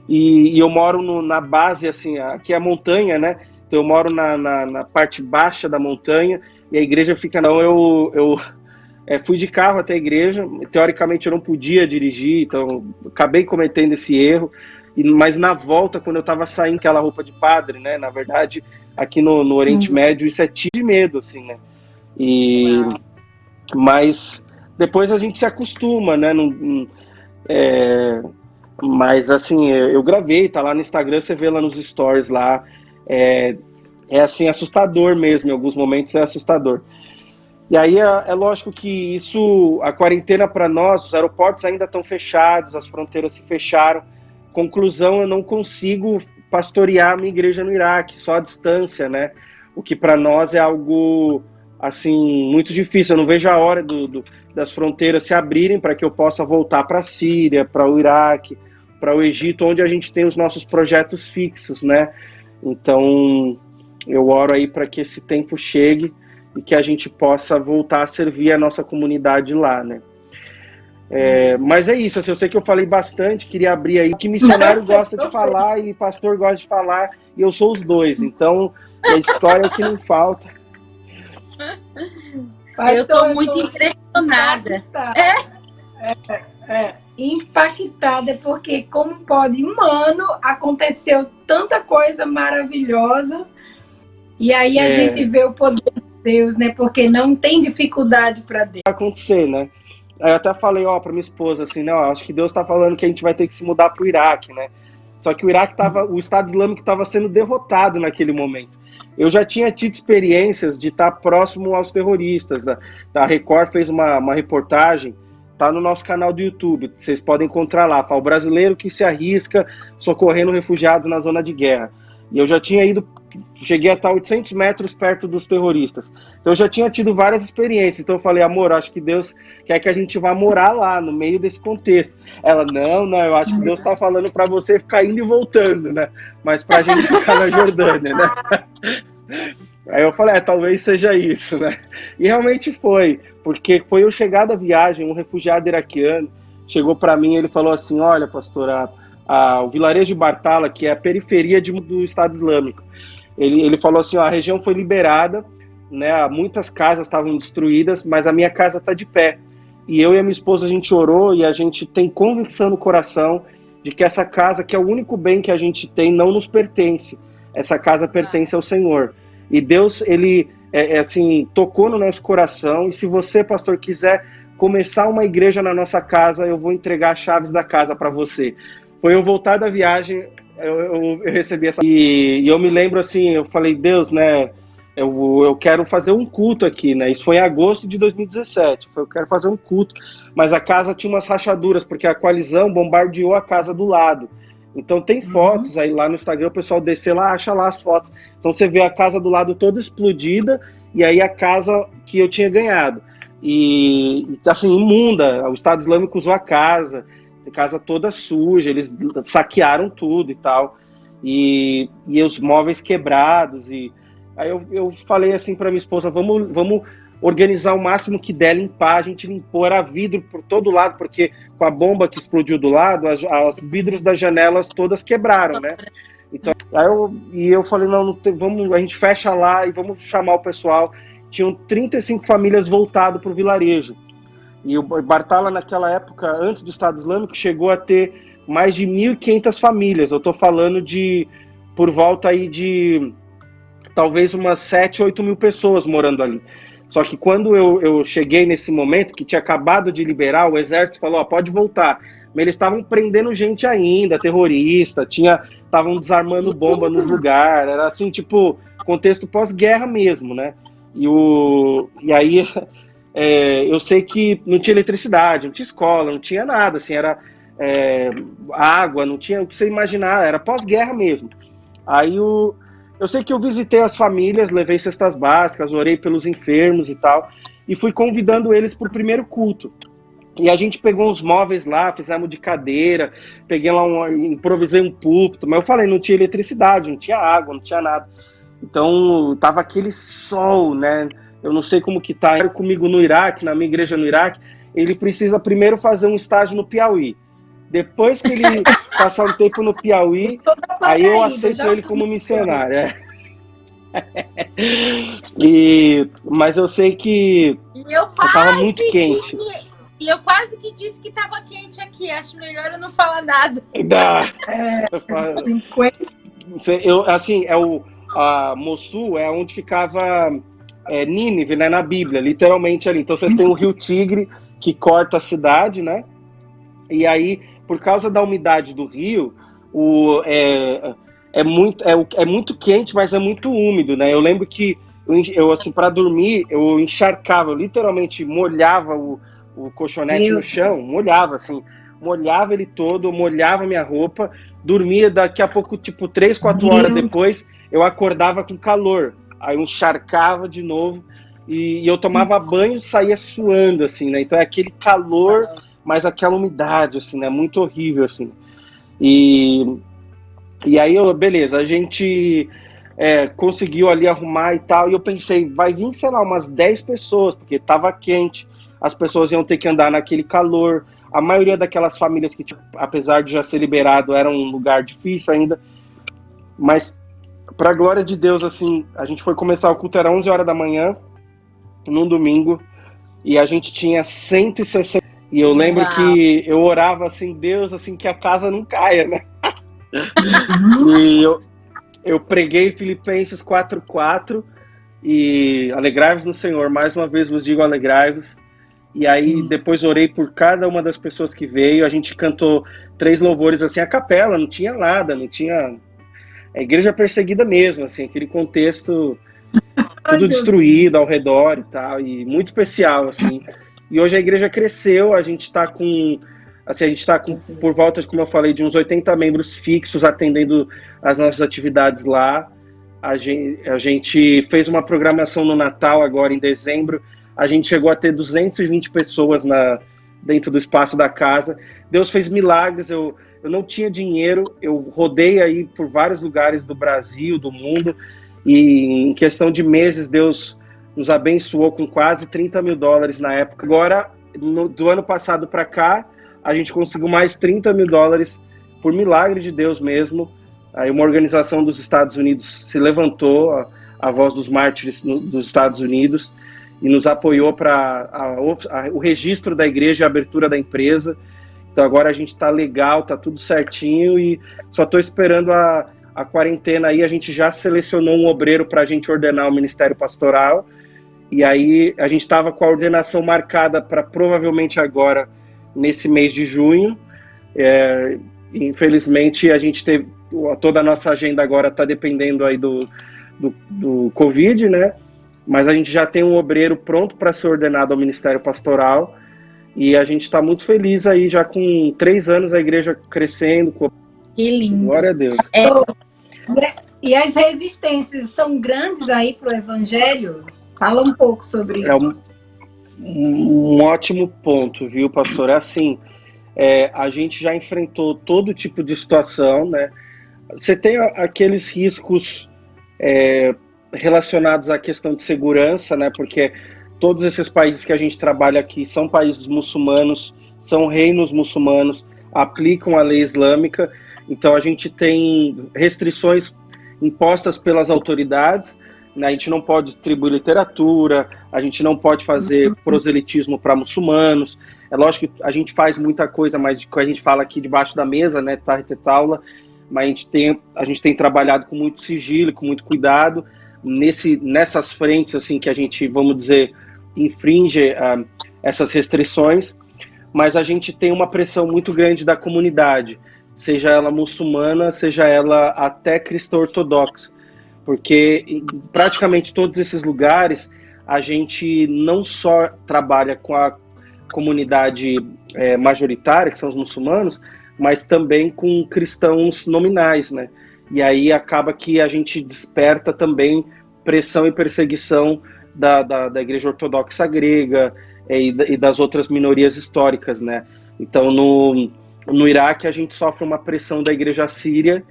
e eu moro na base, assim, aqui é a montanha, né? Então eu moro na parte baixa da montanha, e a igreja fica... Não, eu fui de carro até a igreja, teoricamente eu não podia dirigir, então acabei cometendo esse erro, mas na volta, quando eu estava saindo com aquela roupa de padre, né, na verdade, aqui no Oriente Médio, isso é tiro de medo, assim, né, mas depois a gente se acostuma, né, mas assim, eu gravei, tá lá no Instagram, você vê lá nos stories lá, é assim, assustador mesmo, em alguns momentos é assustador. E aí é lógico que a quarentena para nós, os aeroportos ainda estão fechados, as fronteiras se fecharam. Conclusão, eu não consigo pastorear a minha igreja no Iraque, só à distância, né? O que para nós é algo, assim, muito difícil. Eu não vejo a hora das fronteiras se abrirem para que eu possa voltar para a Síria, para o Iraque, para o Egito, onde a gente tem os nossos projetos fixos, né? Então, eu oro aí para que esse tempo chegue e que a gente possa voltar a servir a nossa comunidade lá, né? Mas é isso, assim, eu sei que eu falei bastante, queria abrir aí, que missionário gosta de falar e pastor gosta de falar, e eu sou os dois, então a história é o que não falta. Eu estou muito impressionada. Impactada, porque como pode, um ano aconteceu tanta coisa maravilhosa, e aí a gente vê o poder de Deus, né? Porque não tem dificuldade para Deus. Vai acontecer, né? Eu até falei, para minha esposa, assim, não, acho que Deus está falando que a gente vai ter que se mudar para o Iraque, né? Só que o Estado Islâmico estava sendo derrotado naquele momento. Eu já tinha tido experiências de estar próximo aos terroristas. A Record fez uma reportagem, tá no nosso canal do YouTube, vocês podem encontrar lá, fala, o brasileiro que se arrisca socorrendo refugiados na zona de guerra. E eu já tinha cheguei a estar 800 metros perto dos terroristas. Então eu já tinha tido várias experiências. Então eu falei, amor, acho que Deus quer que a gente vá morar lá, no meio desse contexto. Ela, não, eu acho que Deus está falando para você ficar indo e voltando, né? Mas para a gente ficar na Jordânia, né? Aí eu falei, talvez seja isso, né? E realmente foi, porque foi eu chegar da viagem, um refugiado iraquiano chegou para mim e ele falou assim, olha, pastor, o vilarejo de Bartala, que é a periferia do Estado Islâmico, ele falou assim, a região foi liberada, né, muitas casas estavam destruídas, mas a minha casa está de pé. E eu e a minha esposa, a gente orou e a gente tem convicção no coração de que essa casa, que é o único bem que a gente tem, não nos pertence. Essa casa pertence ao Senhor. E Deus, ele, assim, tocou no nosso coração, e se você, pastor, quiser começar uma igreja na nossa casa, eu vou entregar as chaves da casa para você. Foi eu voltar da viagem, eu recebi essa... E eu me lembro assim, eu falei, Deus, né, eu quero fazer um culto aqui, né, isso foi em agosto de 2017, eu quero fazer um culto, mas a casa tinha umas rachaduras, porque a coalizão bombardeou a casa do lado. Então tem fotos aí lá no Instagram, o pessoal descer lá, acha lá as fotos. Então você vê a casa do lado toda explodida, e aí a casa que eu tinha ganhado. E assim, imunda, o Estado Islâmico usou a casa toda suja, eles saquearam tudo e tal, e os móveis quebrados, e aí eu falei assim para minha esposa, vamos organizar o máximo que der, limpar. A gente limpou, era vidro por todo lado, porque com a bomba que explodiu do lado, os vidros das janelas todas quebraram, né? Então, eu falei, não vamos, a gente fecha lá e vamos chamar o pessoal. Tinham 35 famílias voltado para o vilarejo. E o Bartala, naquela época, antes do Estado Islâmico, chegou a ter mais de 1.500 famílias. Eu estou falando de, por volta aí de, talvez umas 7, 8 mil pessoas morando ali. Só que quando eu cheguei nesse momento, que tinha acabado de liberar, o exército falou, ó, pode voltar. Mas eles estavam prendendo gente ainda, terrorista, estavam desarmando bomba nos lugares, era assim, tipo, contexto pós-guerra mesmo, né? E aí, eu sei que não tinha eletricidade, não tinha escola, não tinha nada, assim, era água, não tinha o que você imaginar, era pós-guerra mesmo. Aí eu sei que eu visitei as famílias, levei cestas básicas, orei pelos enfermos e tal, e fui convidando eles para o primeiro culto. E a gente pegou uns móveis lá, fizemos de cadeira, peguei lá, improvisei um púlpito, mas eu falei, não tinha eletricidade, não tinha água, não tinha nada. Então, tava aquele sol, né? Eu não sei como que tá comigo no Iraque, na minha igreja no Iraque, ele precisa primeiro fazer um estágio no Piauí. Depois que ele passar um tempo no Piauí, aí eu aceito ele como missionário. Mas eu sei que tava muito quente. E eu quase que disse que tava quente aqui. Acho melhor eu não falar nada. A Mossul é onde ficava Nínive, né, na Bíblia, literalmente ali. Então você tem o Rio Tigre que corta a cidade, né? E aí, por causa da umidade do rio, é muito quente, mas é muito úmido, né? Eu lembro que eu assim, para dormir, eu encharcava, eu literalmente molhava o colchonete no chão, molhava ele todo, molhava minha roupa, dormia, daqui a pouco, tipo, 3, 4 horas depois, eu acordava com calor, aí eu encharcava de novo, e eu tomava banho e saía suando, assim, né? Então é aquele calor, mas aquela umidade, assim, né? Muito horrível, assim. E aí, beleza, a gente conseguiu ali arrumar e tal, e eu pensei, vai vir, sei lá, umas 10 pessoas, porque tava quente, as pessoas iam ter que andar naquele calor, a maioria daquelas famílias que, tipo, apesar de já ser liberado, era um lugar difícil ainda, mas, pra glória de Deus, assim, a gente foi começar o culto, era 11 horas da manhã, num domingo, e a gente tinha 160. E eu lembro que eu orava assim, Deus, assim, que a casa não caia, né? E eu preguei Filipenses 4:4 e alegrai-vos no Senhor, mais uma vez vos digo alegrai-vos. E aí depois orei por cada uma das pessoas que veio, a gente cantou 3 louvores assim, a capela, não tinha nada, não tinha... igreja perseguida mesmo, assim, aquele contexto tudo destruído ao redor e tal, e muito especial, assim. E hoje a igreja cresceu, a gente está com, por volta, como eu falei, de uns 80 membros fixos atendendo as nossas atividades lá. A gente fez uma programação no Natal agora em dezembro, a gente chegou a ter 220 pessoas dentro do espaço da casa. Deus fez milagres, eu não tinha dinheiro, eu rodei aí por vários lugares do Brasil, do mundo, e em questão de meses Deus nos abençoou com quase $30 mil na época. Agora, do ano passado para cá, a gente conseguiu mais $30 mil por milagre de Deus mesmo. Aí uma organização dos Estados Unidos se levantou, a Voz dos Mártires dos Estados Unidos, e nos apoiou para o registro da igreja e a abertura da empresa. Então agora a gente está legal, está tudo certinho, e só estou esperando a quarentena aí. A gente já selecionou um obreiro para a gente ordenar o ministério pastoral, e aí a gente estava com a ordenação marcada para provavelmente agora, nesse mês de junho. Infelizmente a gente teve, toda a nossa agenda agora está dependendo aí do Covid, né? Mas a gente já tem um obreiro pronto para ser ordenado ao ministério pastoral, e a gente está muito feliz aí, já com 3 anos a igreja crescendo. Que lindo. Glória a Deus. E as resistências são grandes aí para o evangelho? Fala um pouco sobre isso. Um ótimo ponto, viu, pastor? É assim, a gente já enfrentou todo tipo de situação, né? Você tem aqueles riscos relacionados à questão de segurança, né? Porque todos esses países que a gente trabalha aqui são países muçulmanos, são reinos muçulmanos, aplicam a lei islâmica, então a gente tem restrições impostas pelas autoridades, né? A gente não pode distribuir literatura, a gente não pode fazer proselitismo para muçulmanos. É lógico que a gente faz muita coisa, mas a gente fala aqui debaixo da mesa, né, Tahit Taula, mas a gente tem trabalhado com muito sigilo, com muito cuidado. nessas frentes assim que a gente, vamos dizer, infringe essas restrições, mas a gente tem uma pressão muito grande da comunidade, seja ela muçulmana, seja ela até cristã ortodoxa, porque em praticamente todos esses lugares a gente não só trabalha com a comunidade majoritária, que são os muçulmanos, mas também com cristãos nominais, né? E aí acaba que a gente desperta também pressão e perseguição da Igreja Ortodoxa grega e das outras minorias históricas, né? Então, no Iraque, a gente sofre uma pressão da Igreja Assíria,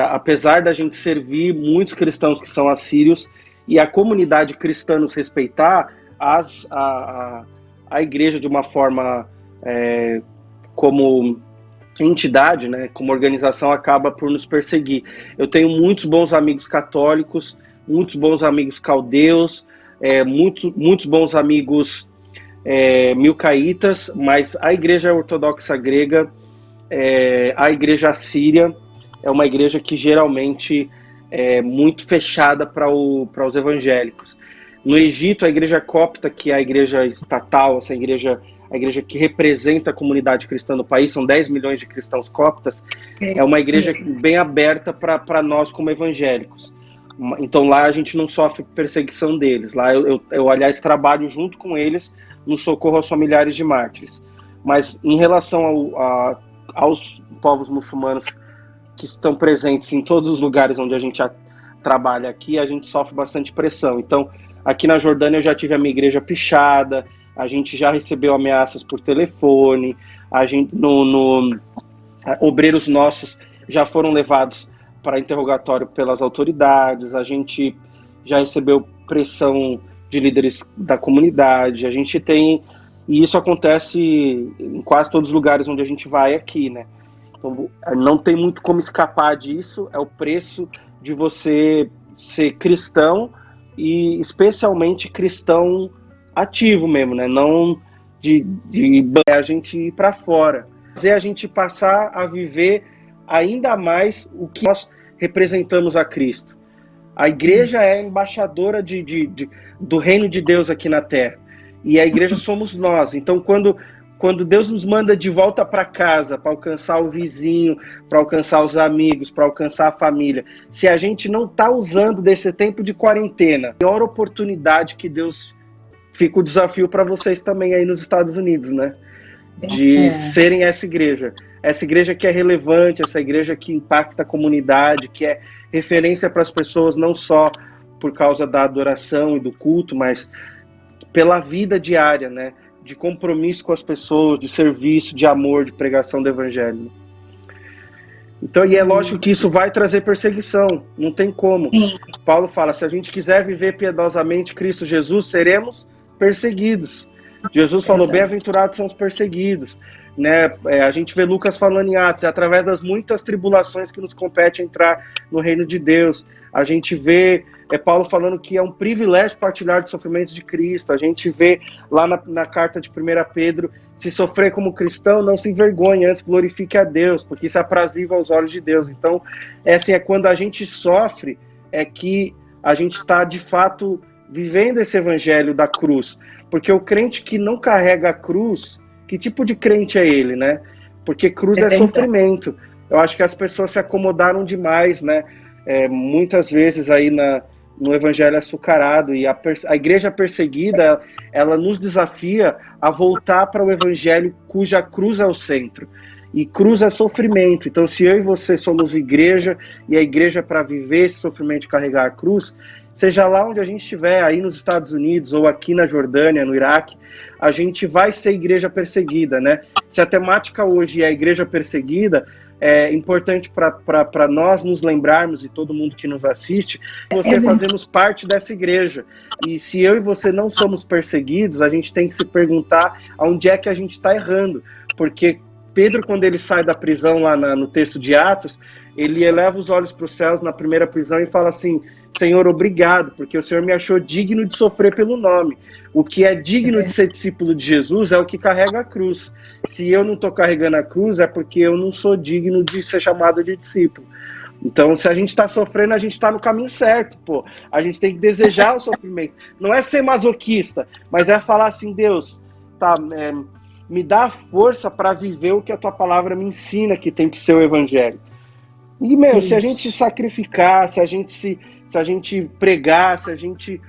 apesar da gente servir muitos cristãos que são assírios, e a comunidade cristã nos respeitar, a Igreja, de uma forma como entidade, né, como organização, acaba por nos perseguir. Eu tenho muitos bons amigos católicos, muitos bons amigos caldeus, muitos bons amigos milcaitas, mas a Igreja Ortodoxa grega, a Igreja Assíria, é uma igreja que geralmente é muito fechada para os evangélicos. No Egito, a Igreja Copta, que é a igreja estatal, a igreja que representa a comunidade cristã no país, são 10 milhões de cristãos coptas, é uma igreja bem aberta para nós como evangélicos. Então lá a gente não sofre perseguição deles. Lá eu aliás, trabalho junto com eles no socorro aos familiares de mártires. Mas em relação aos povos muçulmanos que estão presentes em todos os lugares onde a gente trabalha aqui, a gente sofre bastante pressão. Então, aqui na Jordânia eu já tive a minha igreja pichada, a gente já recebeu ameaças por telefone, a gente, obreiros nossos já foram levados para interrogatório pelas autoridades, a gente já recebeu pressão de líderes da comunidade, a gente tem, e isso acontece em quase todos os lugares onde a gente vai aqui, né? Então, não tem muito como escapar disso, é o preço de você ser cristão e especialmente cristão ativo mesmo, né? Não de a gente ir para fora, fazer a gente passar a viver ainda mais o que nós representamos a Cristo. A igreja é embaixadora do reino de Deus aqui na terra, e a igreja somos nós. Então, quando Deus nos manda de volta para casa, para alcançar o vizinho, para alcançar os amigos, para alcançar a família, se a gente não está usando desse tempo de quarentena, a maior oportunidade que Deus... Fica o desafio para vocês também aí nos Estados Unidos, né? De serem essa igreja que é relevante, essa igreja que impacta a comunidade, que é referência para as pessoas, não só por causa da adoração e do culto, mas pela vida diária, né? De compromisso com as pessoas, de serviço, de amor, de pregação do evangelho. Então, e é lógico que isso vai trazer perseguição, não tem como. Paulo fala, se a gente quiser viver piedosamente Cristo Jesus, seremos perseguidos. Jesus falou, bem-aventurados são os perseguidos, né? A gente vê Lucas falando em Atos, é através das muitas tribulações que nos compete entrar no reino de Deus. A gente vê Paulo falando que é um privilégio partilhar dos sofrimentos de Cristo. A gente vê lá na carta de 1 Pedro, se sofrer como cristão, não se envergonhe, antes glorifique a Deus, porque isso é aprazível aos olhos de Deus. Então, quando a gente sofre, é que a gente está, de fato, vivendo esse evangelho da cruz. Porque o crente que não carrega a cruz, que tipo de crente é ele, né? Porque cruz é sofrimento. Eu acho que as pessoas se acomodaram demais, né? Muitas vezes aí no evangelho açucarado, e a igreja perseguida, ela nos desafia a voltar para o evangelho cuja cruz é o centro. E cruz é sofrimento. Então, se eu e você somos igreja, e a igreja para viver esse sofrimento e carregar a cruz, seja lá onde a gente estiver, aí nos Estados Unidos, ou aqui na Jordânia, no Iraque, a gente vai ser igreja perseguida, né? Se a temática hoje é a igreja perseguida, é importante para nós nos lembrarmos, e todo mundo que nos assiste, fazemos parte dessa igreja. E se eu e você não somos perseguidos, a gente tem que se perguntar aonde é que a gente está errando. Porque Pedro, quando ele sai da prisão lá no texto de Atos, ele eleva os olhos para os céus na primeira prisão e fala assim, Senhor, obrigado, porque o Senhor me achou digno de sofrer pelo nome. O que é digno de ser discípulo de Jesus é o que carrega a cruz. Se eu não estou carregando a cruz, é porque eu não sou digno de ser chamado de discípulo. Então, se a gente está sofrendo, a gente está no caminho certo, pô. A gente tem que desejar o sofrimento. Não é ser masoquista, mas é falar assim, Deus, tá, me dá força para viver o que a tua palavra me ensina que tem que ser o evangelho. E, meu, se a gente se sacrificar, se a gente pregar, se a gente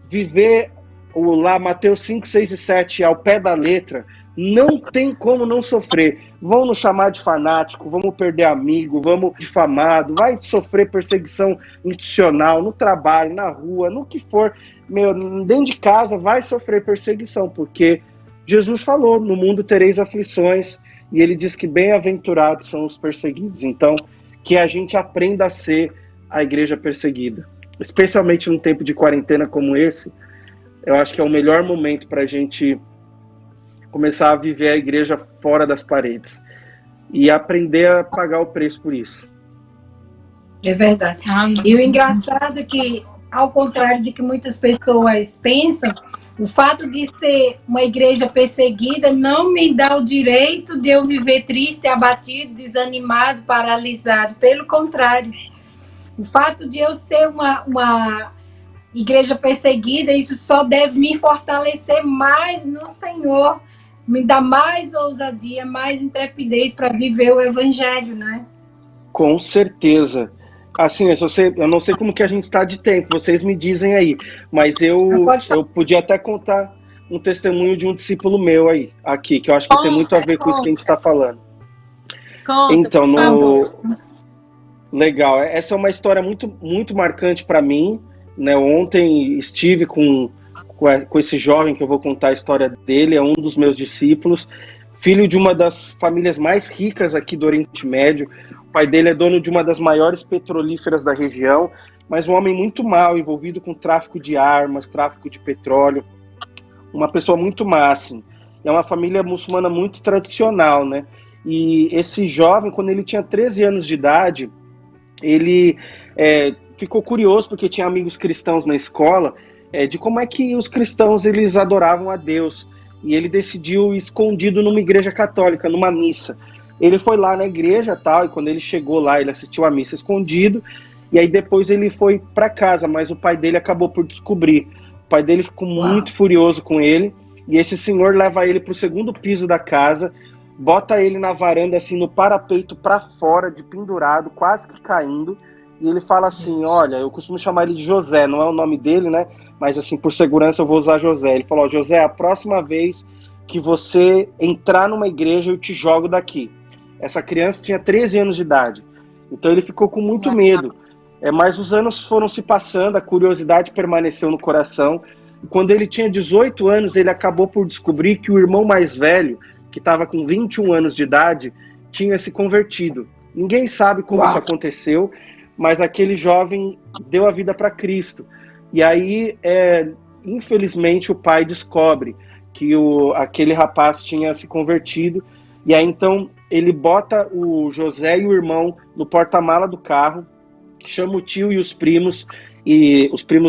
viver lá Mateus 5, 6 e 7 ao pé da letra, não tem como não sofrer. Vão nos chamar de fanático, vamos perder amigo, vamos difamado, vai sofrer perseguição institucional, no trabalho, na rua, no que for. Meu, dentro de casa vai sofrer perseguição, porque Jesus falou, no mundo tereis aflições, e ele diz que bem-aventurados são os perseguidos. Então, que a gente aprenda a ser a igreja perseguida. Especialmente num tempo de quarentena como esse, eu acho que é o melhor momento para a gente começar a viver a igreja fora das paredes e aprender a pagar o preço por isso. É verdade. E o engraçado é que, ao contrário de que muitas pessoas pensam, o fato de ser uma igreja perseguida não me dá o direito de eu viver triste, abatido, desanimado, paralisado. Pelo contrário, o fato de eu ser uma igreja perseguida, isso só deve me fortalecer mais no Senhor, me dá mais ousadia, mais intrepidez para viver o evangelho, né? Com certeza. Assim, eu não sei como que a gente está de tempo, vocês me dizem aí, mas eu podia até contar um testemunho de um discípulo meu aqui, que eu acho que tem muito a ver com isso que a gente está falando. Então, legal, essa é uma história muito, muito marcante para mim, né? Ontem estive com esse jovem que eu vou contar a história dele, é um dos meus discípulos, filho de uma das famílias mais ricas aqui do Oriente Médio. O pai dele é dono de uma das maiores petrolíferas da região, mas um homem muito mau, envolvido com tráfico de armas, tráfico de petróleo, uma pessoa muito má, assim. É uma família muçulmana muito tradicional, né? E esse jovem, quando ele tinha 13 anos de idade, ele ficou curioso, porque tinha amigos cristãos na escola, de como é que os cristãos eles adoravam a Deus. E ele decidiu ir escondido numa igreja católica, numa missa. Ele foi lá na igreja tal, e quando ele chegou lá, ele assistiu a missa escondido, e aí depois ele foi para casa, mas o pai dele acabou por descobrir. O pai dele ficou muito furioso com ele, e esse senhor leva ele para o segundo piso da casa, bota ele na varanda, assim, no parapeito para fora, de pendurado, quase que caindo, e ele fala assim, olha, eu costumo chamar ele de José, não é o nome dele, né? Mas assim, por segurança eu vou usar José. Ele falou, José, a próxima vez que você entrar numa igreja, eu te jogo daqui. Essa criança tinha 13 anos de idade, então ele ficou com muito medo. Mas os anos foram se passando, a curiosidade permaneceu no coração. E quando ele tinha 18 anos, ele acabou por descobrir que o irmão mais velho, que estava com 21 anos de idade, tinha se convertido. Ninguém sabe como isso aconteceu, mas aquele jovem deu a vida para Cristo. E aí, infelizmente, o pai descobre que aquele rapaz tinha se convertido. E aí, então, ele bota o José e o irmão no porta-mala do carro, chama o tio e os primos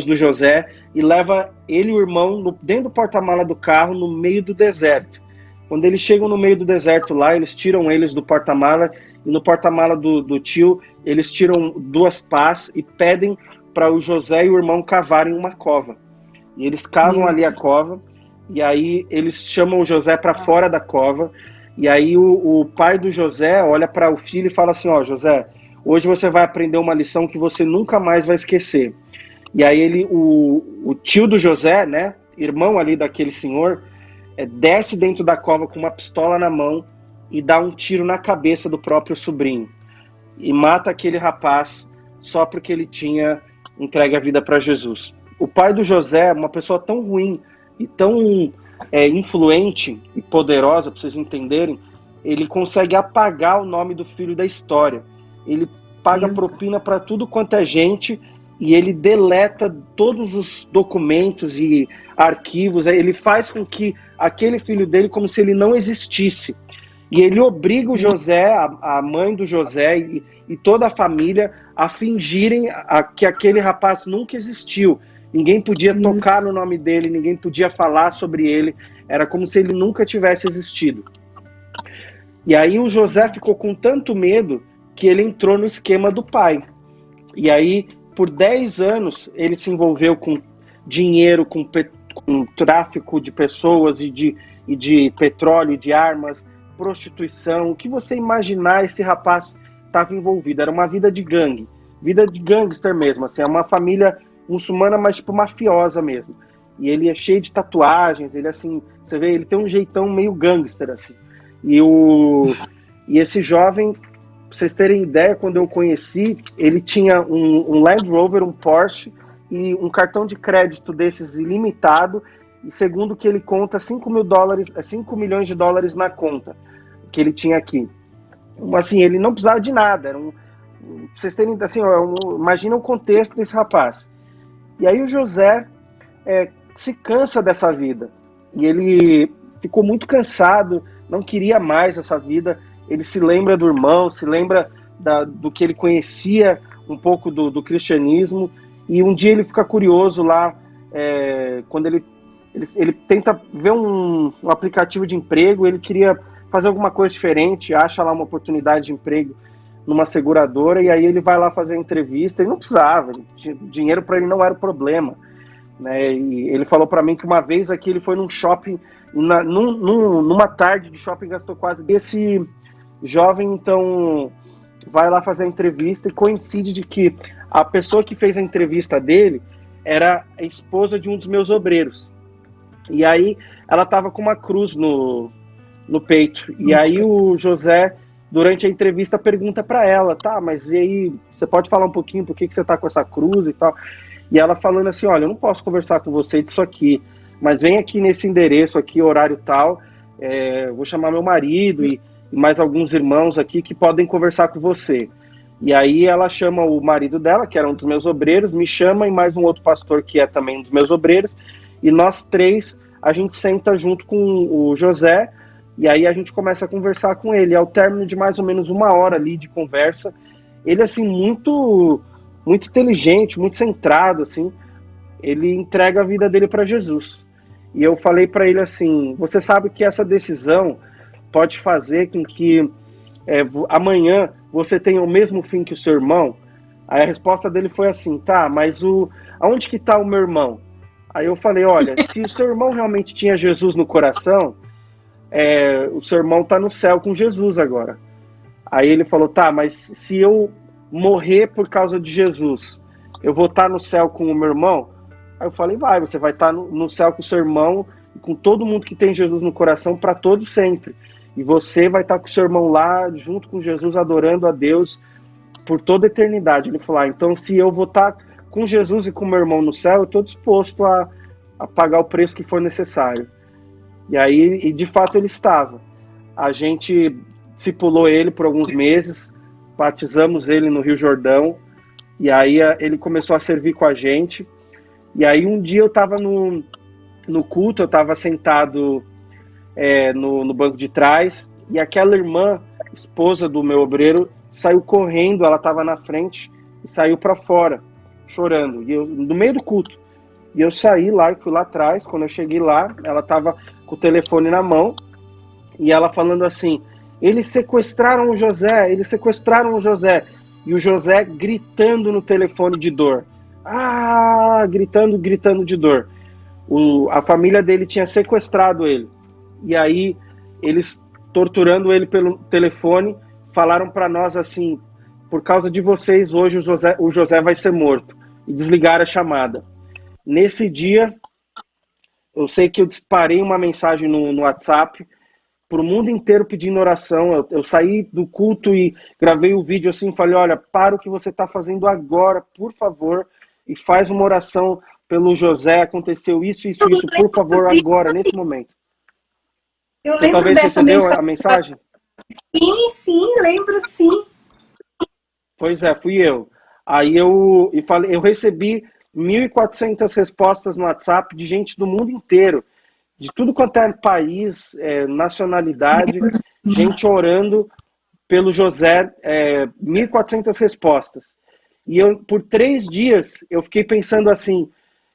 do José, e leva ele e o irmão dentro do porta-mala do carro, no meio do deserto. Quando eles chegam no meio do deserto lá, eles tiram eles do porta-mala, e no porta-mala do tio, eles tiram 2 pás e pedem para o José e o irmão cavarem uma cova. E eles cavam ali a cova, e aí eles chamam o José para fora da cova, e aí o pai do José olha para o filho e fala assim, ó, José, hoje você vai aprender uma lição que você nunca mais vai esquecer. E aí o tio do José, né, irmão ali daquele senhor, desce dentro da cova com uma pistola na mão e dá um tiro na cabeça do próprio sobrinho. E mata aquele rapaz só porque ele tinha entregue a vida para Jesus. O pai do José, uma pessoa tão ruim e tão influente e poderosa, para vocês entenderem, ele consegue apagar o nome do filho da história. Ele paga propina para tudo quanto é gente e ele deleta todos os documentos e arquivos. Ele faz com que aquele filho dele como se ele não existisse. E ele obriga o José, a mãe do José e toda a família a fingirem que aquele rapaz nunca existiu. Ninguém podia tocar no nome dele, ninguém podia falar sobre ele. Era como se ele nunca tivesse existido. E aí o José ficou com tanto medo que ele entrou no esquema do pai. E aí, por 10 anos, ele se envolveu com dinheiro, com tráfico de pessoas e de petróleo, de armas, prostituição. O que você imaginar, esse rapaz estava envolvido. Era uma vida de gangue, vida de gangster mesmo. Assim, é uma família muçulmana, mas tipo mafiosa mesmo. E ele é cheio de tatuagens, ele assim, você vê, ele tem um jeitão meio gangster, assim. E esse jovem, pra vocês terem ideia, quando eu o conheci, ele tinha um Land Rover, um Porsche e um cartão de crédito desses ilimitado, e segundo o que ele conta, 5 milhões de dólares na conta que ele tinha aqui. Assim, ele não precisava de nada, pra vocês terem, assim, imagina o contexto desse rapaz. E aí o José se cansa dessa vida, e ele ficou muito cansado, não queria mais essa vida. Ele se lembra do irmão, se lembra do que ele conhecia um pouco do cristianismo, e um dia ele fica curioso lá, quando ele tenta ver um aplicativo de emprego, ele queria fazer alguma coisa diferente, acha lá uma oportunidade de emprego numa seguradora, e aí ele vai lá fazer a entrevista, ele não precisava, dinheiro para ele não era o problema, né? E ele falou para mim que uma vez aqui ele foi num shopping, numa tarde de shopping, gastou quase... Esse jovem, então, vai lá fazer a entrevista e coincide de que a pessoa que fez a entrevista dele era a esposa de um dos meus obreiros. E aí ela estava com uma cruz no peito. E aí o José, durante a entrevista, pergunta para ela, tá, mas e aí, você pode falar um pouquinho por que você está com essa cruz e tal? E ela falando assim, olha, eu não posso conversar com você disso aqui, mas vem aqui nesse endereço aqui, horário tal, vou chamar meu marido e mais alguns irmãos aqui que podem conversar com você. E aí ela chama o marido dela, que era um dos meus obreiros, me chama, e mais um outro pastor que é também um dos meus obreiros, e nós três, a gente senta junto com o José, e aí a gente começa a conversar com ele. Ao término de mais ou menos 1 hora ali de conversa, ele assim, muito inteligente, muito centrado, assim, ele entrega a vida dele para Jesus. E eu falei para ele assim, você sabe que essa decisão pode fazer com que amanhã você tenha o mesmo fim que o seu irmão? Aí a resposta dele foi assim, tá, mas aonde que tá o meu irmão? Aí eu falei, olha, se o seu irmão realmente tinha Jesus no coração, o seu irmão tá no céu com Jesus agora. Aí ele falou, tá, mas se eu morrer por causa de Jesus, eu vou estar no céu com o meu irmão? Aí eu falei, você vai estar no céu com o seu irmão, com todo mundo que tem Jesus no coração para todo sempre. E você vai estar com o seu irmão lá, junto com Jesus, adorando a Deus por toda a eternidade. Ele falou, então se eu vou estar com Jesus e com meu irmão no céu, eu estou disposto a pagar o preço que for necessário. E aí, de fato, ele estava. A gente discipulou ele por alguns meses, batizamos ele no Rio Jordão, e aí ele começou a servir com a gente. E aí um dia eu estava no culto, eu estava sentado no banco de trás, e aquela irmã, esposa do meu obreiro, saiu correndo, ela estava na frente, e saiu para fora, chorando, e eu, no meio do culto. E eu saí lá e fui lá atrás. Quando eu cheguei lá, ela estava com o telefone na mão, e ela falando assim, eles sequestraram o José, eles sequestraram o José. E o José gritando no telefone de dor. Gritando de dor. A família dele tinha sequestrado ele. E aí, eles torturando ele pelo telefone, falaram para nós assim, por causa de vocês, hoje o José vai ser morto. E desligaram a chamada. Nesse dia, eu sei que eu disparei uma mensagem no WhatsApp para o mundo inteiro pedindo oração. Eu saí do culto e gravei o vídeo assim, falei, olha, para o que você está fazendo agora, por favor, e faz uma oração pelo José, aconteceu isso, por favor, agora, nesse momento. Eu Você lembro talvez dessa recebeu a mensagem? Sim, lembro sim. Pois é, fui eu. Aí eu recebi 1.400 respostas no WhatsApp de gente do mundo inteiro, de tudo quanto é país, nacionalidade, gente orando pelo José, 1.400 respostas. E eu, por 3 dias, eu fiquei pensando assim,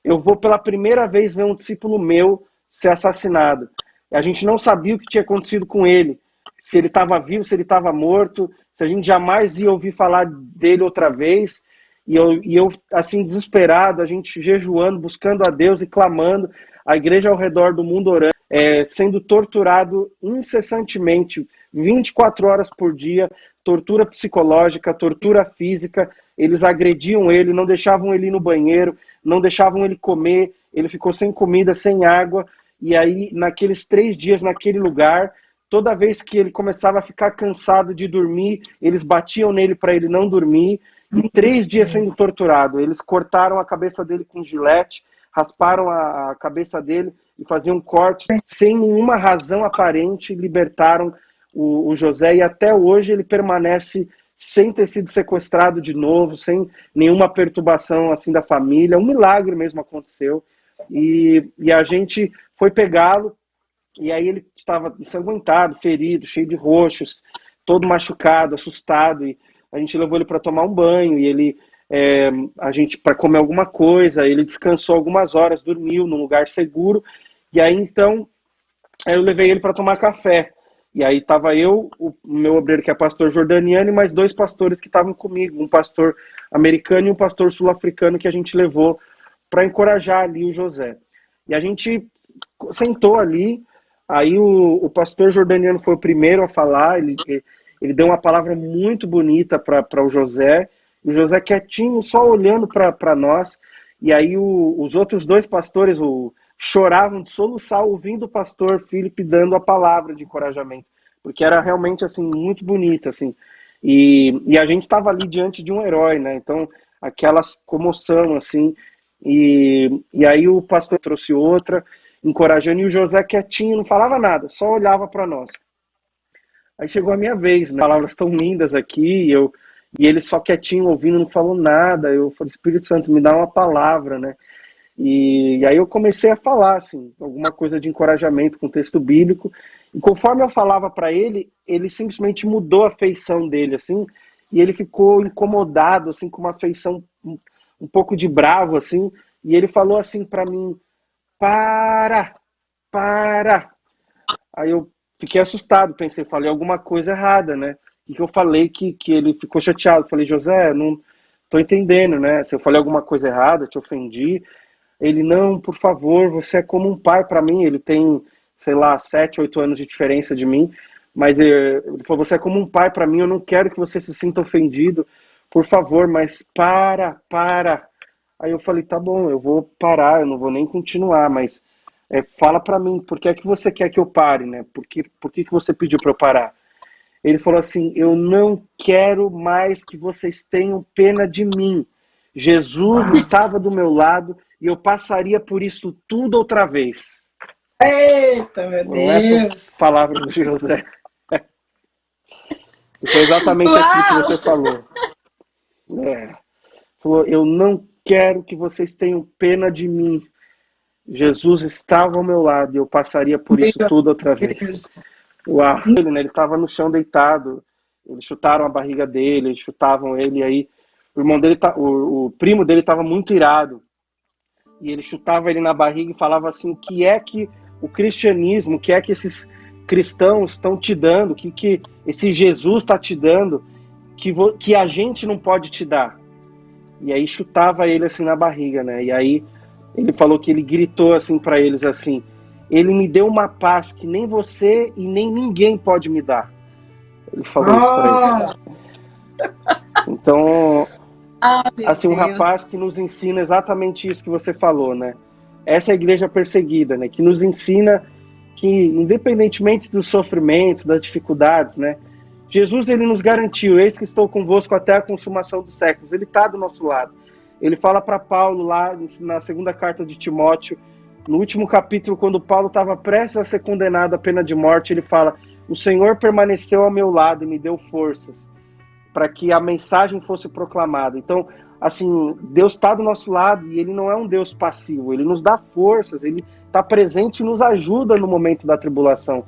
eu vou pela primeira vez ver um discípulo meu ser assassinado. A gente não sabia o que tinha acontecido com ele. se ele estava vivo, se ele estava morto, se a gente jamais ia ouvir falar dele outra vez. E eu, assim, desesperado, a gente jejuando, buscando a Deus e clamando, a igreja ao redor do mundo orando, sendo torturado incessantemente, 24 horas por dia, tortura psicológica, tortura física. Eles agrediam ele, não deixavam ele ir no banheiro, não deixavam ele comer, ele ficou sem comida, sem água. E aí, naqueles 3 dias, naquele lugar, toda vez que ele começava a ficar cansado de dormir, eles batiam nele para ele não dormir. E 3 dias sendo torturado. Eles cortaram a cabeça dele com gilete, rasparam a cabeça dele e faziam cortes sem nenhuma razão aparente, libertaram o José, e até hoje ele permanece sem ter sido sequestrado de novo, sem nenhuma perturbação assim da família. Um milagre mesmo aconteceu. E a gente foi pegá-lo, e aí ele estava ensanguentado, ferido, cheio de roxos, todo machucado, assustado, e a gente levou ele para tomar um banho, e ele, a gente, para comer alguma coisa, ele descansou algumas horas, dormiu num lugar seguro, e aí então eu levei ele para tomar café. E aí estava eu, o meu obreiro que é pastor jordaniano, e mais 2 pastores que estavam comigo, um pastor americano e um pastor sul-africano, que a gente levou para encorajar ali o José. E a gente sentou ali, aí o pastor jordaniano foi o primeiro a falar, ele deu uma palavra muito bonita para o José quietinho, só olhando para nós. E aí os outros 2 pastores choravam de soluçar, ouvindo o pastor Felipe dando a palavra de encorajamento, porque era realmente assim muito bonita, assim. E a gente estava ali diante de um herói, né? Então aquela comoção, assim. E aí o pastor trouxe outra, encorajando, e o José quietinho, não falava nada, só olhava para nós. Aí chegou a minha vez, né? Palavras tão lindas aqui, e ele só quietinho, ouvindo, não falou nada. Eu falei, Espírito Santo, me dá uma palavra, né? E aí eu comecei a falar, assim, alguma coisa de encorajamento com texto bíblico. E conforme eu falava para ele, ele simplesmente mudou a feição dele, assim, e ele ficou incomodado, assim, com uma feição um pouco de bravo, assim, e ele falou assim para mim, para. Aí eu fiquei assustado, pensei, falei alguma coisa errada, né? E que eu falei que ele ficou chateado. Falei, José, não tô entendendo, né? Se eu falei alguma coisa errada, te ofendi. Ele, não, por favor, você é como um pai para mim. Ele tem, sei lá, 7, 8 anos de diferença de mim. Mas ele falou, você é como um pai para mim, eu não quero que você se sinta ofendido. Por favor, mas para. Aí eu falei, tá bom, eu vou parar, eu não vou nem continuar, mas fala para mim, por que é que você quer que eu pare, né? Por que você pediu para eu parar? Ele falou assim, eu não quero mais que vocês tenham pena de mim. Jesus estava do meu lado e eu passaria por isso tudo outra vez. Eita, meu Deus! Essas palavras do José. E foi exatamente aquilo que você falou. Falou, eu não quero que vocês tenham pena de mim. Jesus estava ao meu lado e eu passaria por isso tudo outra vez. Uau! Ele estava no chão deitado, eles chutaram a barriga dele, eles chutavam ele, e aí o irmão dele, o primo dele estava muito irado, e ele chutava ele na barriga e falava assim, o que é que o cristianismo, o que é que esses cristãos estão te dando, o que esse Jesus está te dando, que a gente não pode te dar. E aí chutava ele assim na barriga, né? E aí ele falou que ele gritou assim para eles assim, ele me deu uma paz que nem você e nem ninguém pode me dar. Ele falou isso para eles. Então, assim, um rapaz que nos ensina exatamente isso que você falou, né? Essa é a igreja perseguida, né? Que nos ensina que, independentemente dos sofrimentos, das dificuldades, né? Jesus, ele nos garantiu, eis que estou convosco até a consumação dos séculos. Ele está do nosso lado. Ele fala para Paulo lá na segunda carta de Timóteo, no último capítulo, quando Paulo estava prestes a ser condenado à pena de morte, ele fala, o Senhor permaneceu ao meu lado e me deu forças para que a mensagem fosse proclamada. Então, assim, Deus está do nosso lado e ele não é um Deus passivo, ele nos dá forças, ele está presente e nos ajuda no momento da tribulação.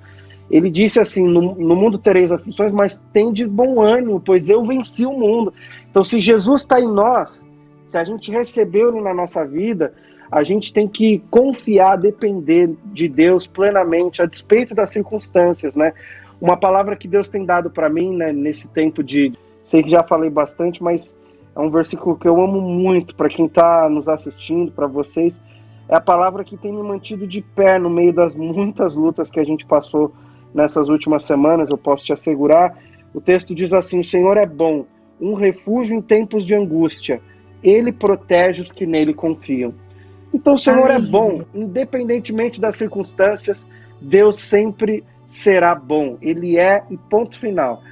Ele disse assim, no mundo tereis aflições, mas tem de bom ânimo, pois eu venci o mundo. Então, se Jesus está em nós, se a gente recebeu ele na nossa vida, a gente tem que confiar, depender de Deus plenamente, a despeito das circunstâncias, né? Uma palavra que Deus tem dado para mim, né, nesse tempo de... Sei que já falei bastante, mas é um versículo que eu amo muito, para quem está nos assistindo, para vocês. É a palavra que tem me mantido de pé no meio das muitas lutas que a gente passou nessas últimas semanas, eu posso te assegurar. O texto diz assim: o Senhor é bom, um refúgio em tempos de angústia. Ele protege os que nele confiam. Então o Senhor é bom, independentemente das circunstâncias, Deus sempre será bom. Ele é, e ponto final.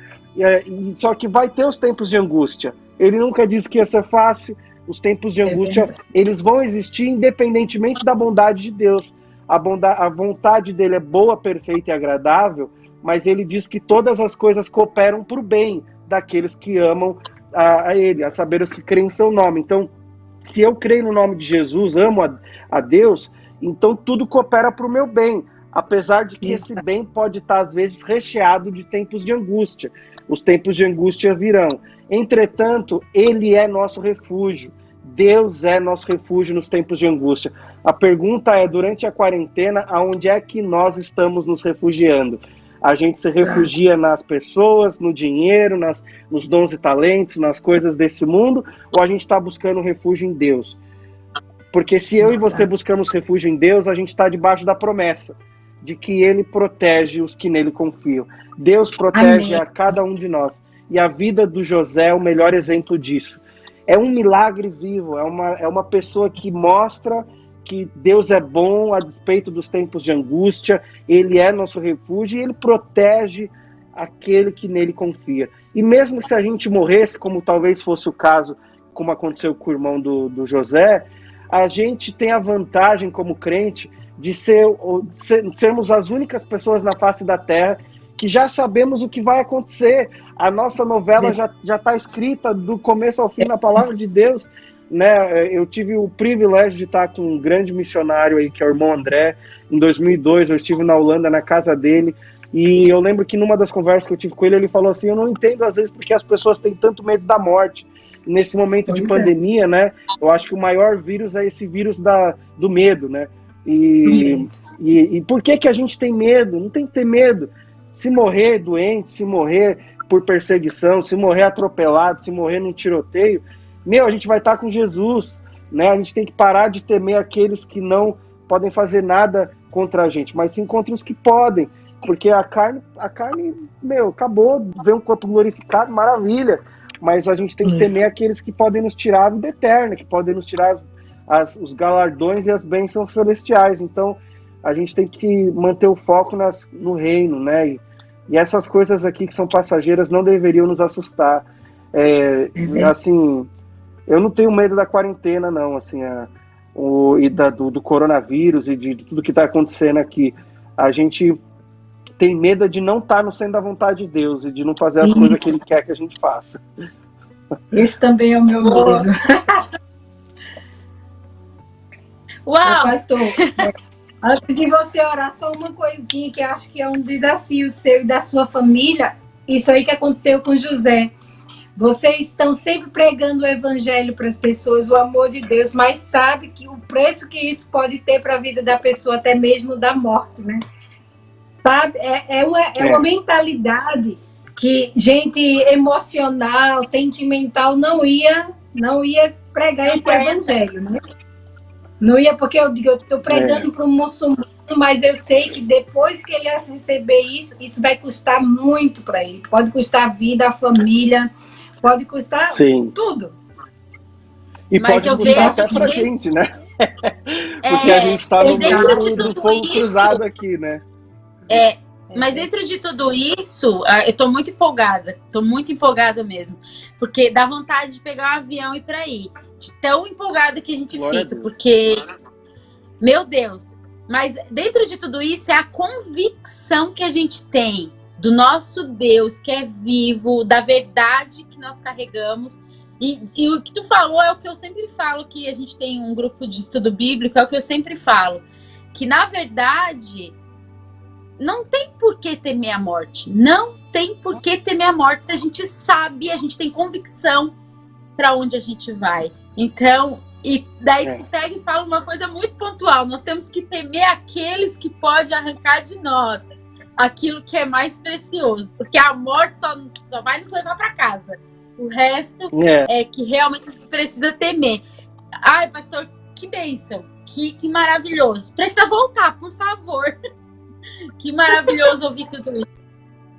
Só que vai ter os tempos de angústia. Ele nunca disse que ia ser fácil. Os tempos de angústia, eles vão existir independentemente da bondade de Deus. A vontade dele é boa, perfeita e agradável, mas ele diz que todas as coisas cooperam para o bem daqueles que amam a ele, a saber, os que creem em seu nome. Então, se eu creio no nome de Jesus, amo a Deus, então tudo coopera para o meu bem, apesar de que esse bem pode estar, às vezes, recheado de tempos de angústia. Os tempos de angústia virão. Entretanto, ele é nosso refúgio. Deus é nosso refúgio nos tempos de angústia. A pergunta é, durante a quarentena, aonde é que nós estamos nos refugiando? A gente se refugia nas pessoas, no dinheiro, nos dons e talentos, nas coisas desse mundo, ou a gente está buscando refúgio em Deus? Porque se eu e você buscamos refúgio em Deus, a gente está debaixo da promessa de que Ele protege os que nele confiam. Deus protege a cada um de nós. E a vida do José é o melhor exemplo disso. É um milagre vivo, é uma pessoa que mostra que Deus é bom a despeito dos tempos de angústia, Ele é nosso refúgio e Ele protege aquele que nele confia. E mesmo se a gente morresse, como talvez fosse o caso, como aconteceu com o irmão do José, a gente tem a vantagem como crente de sermos as únicas pessoas na face da terra que já sabemos o que vai acontecer. A nossa novela já está escrita do começo ao fim na palavra de Deus, né? Eu tive o privilégio de estar com um grande missionário aí, que é o irmão André. Em 2002, eu estive na Holanda, na casa dele, e eu lembro que numa das conversas que eu tive com ele, ele falou assim: eu não entendo às vezes porque as pessoas têm tanto medo da morte. Nesse momento de pandemia, né? Eu acho que o maior vírus é esse vírus do medo, né? E por que a gente tem medo? Não tem que ter medo. Se morrer doente, se morrer por perseguição, se morrer atropelado, se morrer num tiroteio, a gente vai estar com Jesus, né? A gente tem que parar de temer aqueles que não podem fazer nada contra a gente, mas sim contra os que podem, porque a carne, acabou, vê um corpo glorificado, maravilha, mas a gente tem que temer aqueles que podem nos tirar a vida eterna, que podem nos tirar os galardões e as bênçãos celestiais. Então, a gente tem que manter o foco no reino, né? E essas coisas aqui que são passageiras não deveriam nos assustar. Assim, eu não tenho medo da quarentena, não, assim, do coronavírus e de tudo que está acontecendo aqui. A gente tem medo de não estar no centro da vontade de Deus e de não fazer as coisas que Ele quer que a gente faça. Esse também é o meu medo. Uau! Pastor, antes de você orar, só uma coisinha que eu acho que é um desafio seu e da sua família. Isso aí que aconteceu com José. Vocês estão sempre pregando o evangelho para as pessoas, o amor de Deus, mas sabe que o preço que isso pode ter para a vida da pessoa, até mesmo da morte, né? Sabe? É uma mentalidade que gente emocional, sentimental não ia pregar esse evangelho, né? Não ia, porque eu estou pregando para um muçulmano, mas eu sei que depois que ele receber isso vai custar muito para ele. Pode custar a vida, a família, pode custar tudo. E mas pode custar até para a gente, né? Porque a gente está no meio do fogo cruzado aqui, né? Mas dentro de tudo isso, eu tô muito empolgada mesmo, porque dá vontade de pegar um avião e ir para aí, de tão empolgada que a gente fica, porque, meu Deus, mas dentro de tudo isso é a convicção que a gente tem do nosso Deus, que é vivo, da verdade que nós carregamos, e o que tu falou é o que eu sempre falo, que a gente tem um grupo de estudo bíblico, é o que eu sempre falo, que na verdade não tem por que temer a morte. Não tem por que temer a morte se a gente sabe, a gente tem convicção para onde a gente vai. Então, e daí tu pega e fala uma coisa muito pontual. Nós temos que temer aqueles que podem arrancar de nós aquilo que é mais precioso, porque a morte só vai nos levar para casa. O resto é que realmente a gente precisa temer. Ai, pastor, que bênção, que maravilhoso. Precisa voltar, por favor. Que maravilhoso ouvir tudo isso.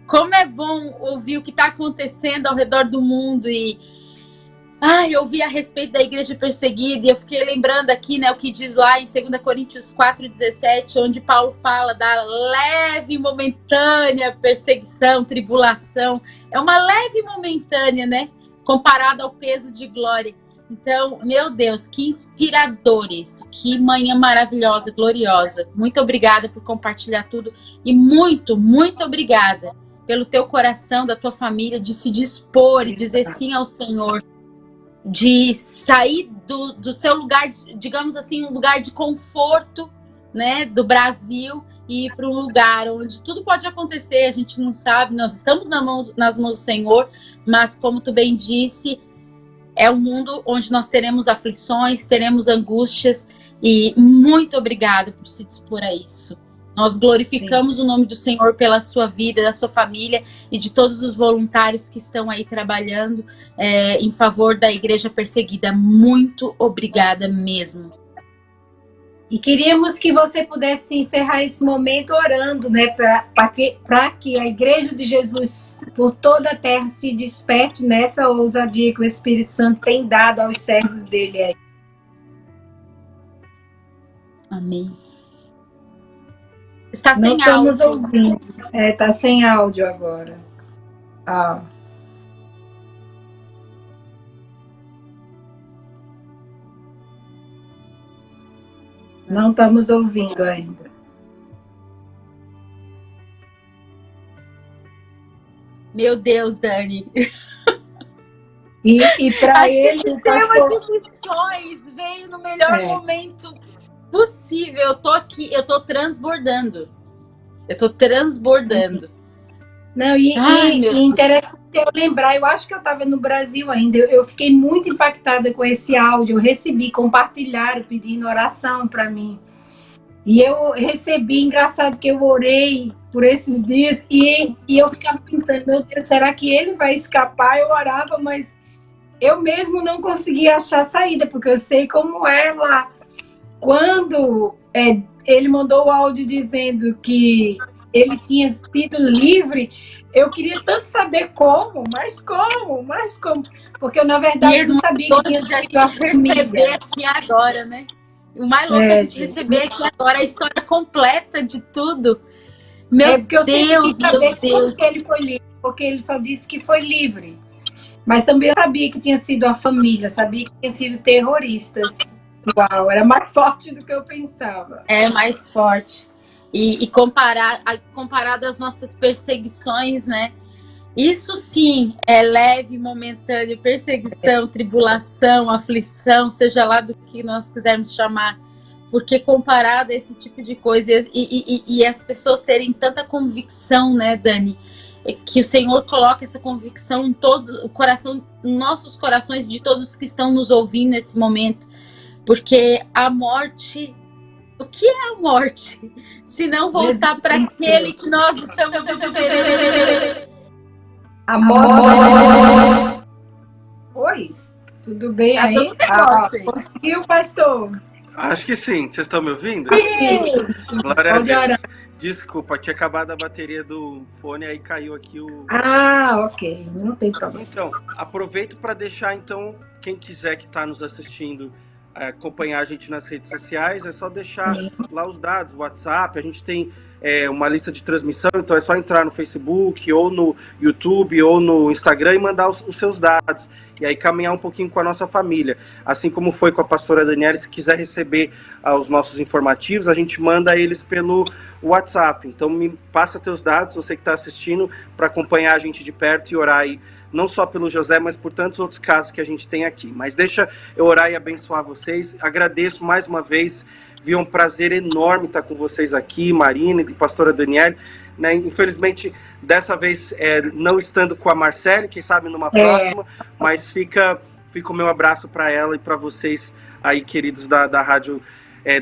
Como é bom ouvir o que está acontecendo ao redor do mundo e eu ouvi a respeito da igreja perseguida e eu fiquei lembrando aqui, né, o que diz lá em 2 Coríntios 4,17, onde Paulo fala da leve e momentânea perseguição, tribulação. É uma leve e momentânea, né, comparada ao peso de glória. Então, meu Deus, que inspirador isso, que manhã maravilhosa, gloriosa. Muito obrigada por compartilhar tudo e muito, muito obrigada pelo teu coração, da tua família, de se dispor e dizer sim ao Senhor, de sair do seu lugar, digamos assim, um lugar de conforto, né, do Brasil e ir para um lugar onde tudo pode acontecer, a gente não sabe, nós estamos nas mãos do Senhor, mas como tu bem disse, é um mundo onde nós teremos aflições, teremos angústias e muito obrigada por se dispor a isso. Nós glorificamos o nome do Senhor pela sua vida, da sua família e de todos os voluntários que estão aí trabalhando em favor da igreja perseguida. Muito obrigada mesmo. E queríamos que você pudesse encerrar esse momento orando, né, para que a Igreja de Jesus por toda a terra se desperte nessa ousadia que o Espírito Santo tem dado aos servos dele aí. Amém. Está sem áudio. Não estamos ouvindo. Está sem áudio agora. Não estamos ouvindo ainda. Meu Deus, Dani. E para ele, o tema de missões veio no melhor momento possível. Eu tô aqui, eu tô transbordando. Não, e interessante eu lembrar, eu acho que eu estava no Brasil ainda, eu fiquei muito impactada com esse áudio, eu recebi, compartilharam, pedindo oração para mim. E eu recebi, engraçado que eu orei por esses dias e eu ficava pensando, meu Deus, será que ele vai escapar? Eu orava, mas eu mesmo não conseguia achar saída, porque eu sei como é lá. Quando ele mandou o áudio dizendo que ele tinha sido livre, eu queria tanto saber como, porque eu, na verdade, não sabia que tinha sido a receber aqui agora, né? O mais louco é a gente receber aqui agora a história completa de tudo. Meu porque eu Deus, saber como que ele foi livre, porque ele só disse que foi livre. Mas também eu sabia que tinha sido a família, sabia que tinha sido terroristas. Uau, era mais forte do que eu pensava. É mais forte. E comparado às nossas perseguições, né? Isso sim é leve, momentâneo, perseguição, tribulação, aflição, seja lá do que nós quisermos chamar. Porque comparado a esse tipo de coisa e as pessoas terem tanta convicção, né, Dani? Que o Senhor coloca essa convicção em todo o coração, em nossos corações, de todos que estão nos ouvindo nesse momento. Porque a morte... O que é a morte? Se não voltar para aquele que nós estamos esperando. A morte. Oi, tudo bem aí? Conseguiu, pastor? Acho que sim. Vocês estão me ouvindo? Sim. Glória a Deus. Desculpa, tinha acabado a bateria do fone, aí caiu aqui o... Ok. Não tem problema. Então, aproveito para deixar, então, quem quiser que está nos assistindo acompanhar a gente nas redes sociais, é só deixar lá os dados, o WhatsApp, a gente tem uma lista de transmissão, então é só entrar no Facebook, ou no YouTube, ou no Instagram e mandar os seus dados, e aí caminhar um pouquinho com a nossa família, assim como foi com a pastora Daniela. Se quiser receber os nossos informativos, a gente manda eles pelo WhatsApp, então me passa teus dados, você que está assistindo, para acompanhar a gente de perto e orar aí, não só pelo José, mas por tantos outros casos que a gente tem aqui. Mas deixa eu orar e abençoar vocês. Agradeço mais uma vez. Vi um prazer enorme estar com vocês aqui, Marina e pastora Daniela. Né? Infelizmente, dessa vez, não estando com a Marcele, quem sabe numa próxima, mas fica o meu abraço para ela e para vocês aí, queridos da Rádio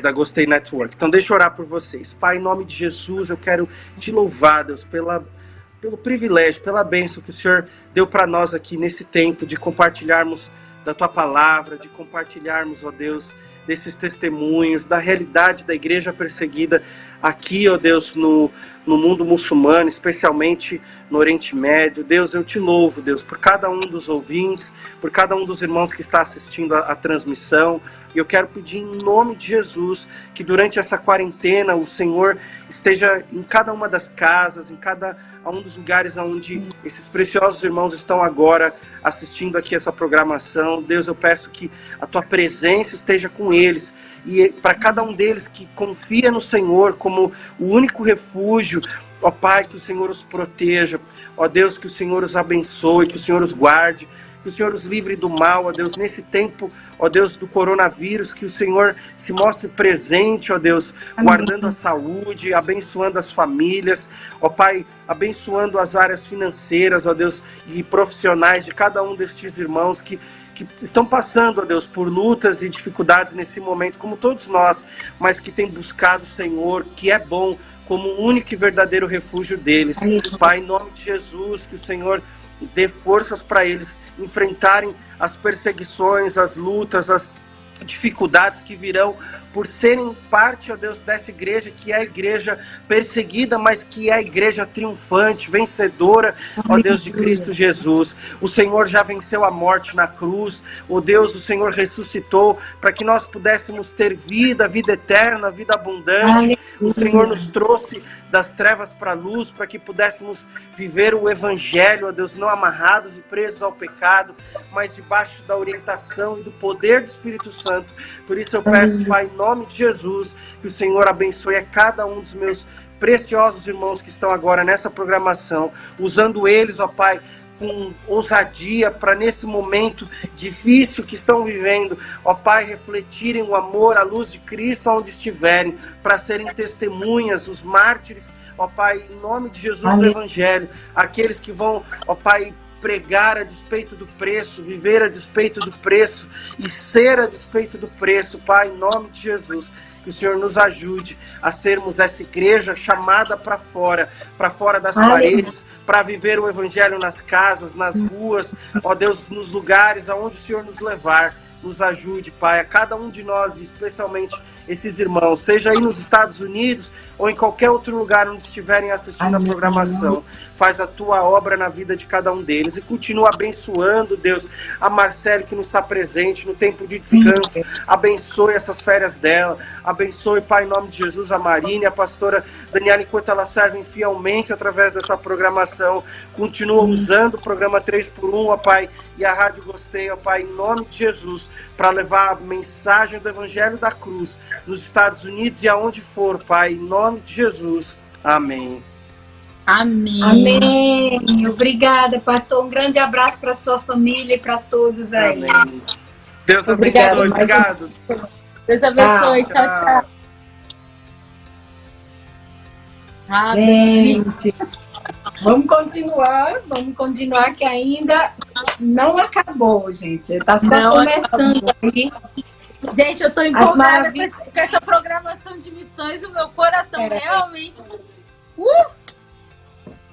da Gostei Network. Então deixa eu orar por vocês. Pai, em nome de Jesus, eu quero te louvar, Deus, pelo privilégio, pela bênção que o Senhor deu para nós aqui nesse tempo de compartilharmos da Tua Palavra, de compartilharmos, ó Deus, desses testemunhos, da realidade da igreja perseguida aqui, ó Deus, no mundo muçulmano, especialmente no Oriente Médio. Deus, eu te louvo, Deus, por cada um dos ouvintes, por cada um dos irmãos que está assistindo a transmissão. E eu quero pedir em nome de Jesus que durante essa quarentena o Senhor esteja em cada uma das casas, em cada um dos lugares onde esses preciosos irmãos estão agora assistindo aqui essa programação. Deus, eu peço que a Tua presença esteja com eles, e para cada um deles que confia no Senhor como o único refúgio, ó Pai, que o Senhor os proteja, ó Deus, que o Senhor os abençoe, que o Senhor os guarde, que o Senhor os livre do mal, ó Deus, nesse tempo, ó Deus, do coronavírus, que o Senhor se mostre presente, ó Deus, guardando a saúde, abençoando as famílias, ó Pai, abençoando as áreas financeiras, ó Deus, e profissionais de cada um destes irmãos que estão passando, ó Deus, por lutas e dificuldades nesse momento, como todos nós, mas que têm buscado o Senhor, que é bom, como o único e verdadeiro refúgio deles. Pai, em nome de Jesus, que o Senhor dê forças para eles enfrentarem as perseguições, as lutas, as dificuldades que virão por serem parte, ó Deus, dessa igreja que é a igreja perseguida, mas que é a igreja triunfante, vencedora, ó Deus, de Cristo Jesus. O Senhor já venceu a morte na cruz, ó Deus, o Senhor ressuscitou para que nós pudéssemos ter vida, vida eterna, vida abundante. O Senhor nos trouxe das trevas para a luz para que pudéssemos viver o Evangelho, ó Deus, não amarrados e presos ao pecado, mas debaixo da orientação e do poder do Espírito Santo. Por isso eu peço, Pai, em nome de Jesus, que o Senhor abençoe a cada um dos meus preciosos irmãos que estão agora nessa programação, usando eles, ó Pai, com ousadia para nesse momento difícil que estão vivendo, ó Pai, refletirem o amor, a luz de Cristo onde estiverem, para serem testemunhas, os mártires, ó Pai, em nome de Jesus do Evangelho, aqueles que vão, ó Pai, pregar a despeito do preço, viver a despeito do preço e ser a despeito do preço, Pai, em nome de Jesus. Que o Senhor nos ajude a sermos essa igreja chamada para fora das paredes, para viver o Evangelho nas casas, nas ruas, ó Deus, nos lugares aonde o Senhor nos levar. Nos ajude, Pai, a cada um de nós, e especialmente esses irmãos, seja aí nos Estados Unidos ou em qualquer outro lugar onde estiverem assistindo a programação. Faz a Tua obra na vida de cada um deles e continua abençoando, Deus, a Marcele que não está presente no tempo de descanso. Abençoe essas férias dela. Abençoe, Pai, em nome de Jesus, a Marina e a pastora Daniela, enquanto elas servem fielmente através dessa programação. Continua usando o programa 3x1, ó Pai, e a Rádio Gostei, ó Pai, em nome de Jesus, para levar a mensagem do Evangelho da Cruz nos Estados Unidos e aonde for, Pai, em nome de Jesus. Amém. Amém. Amém. Obrigada, pastor. Um grande abraço para sua família e para todos aí. Amém. Deus abençoe. Obrigado. Deus abençoe. Tchau, tchau. Amém. Gente, vamos continuar que ainda não acabou, gente. Está só começando aí. Gente, eu estou empolgada com essa programação de missões. O meu coração realmente...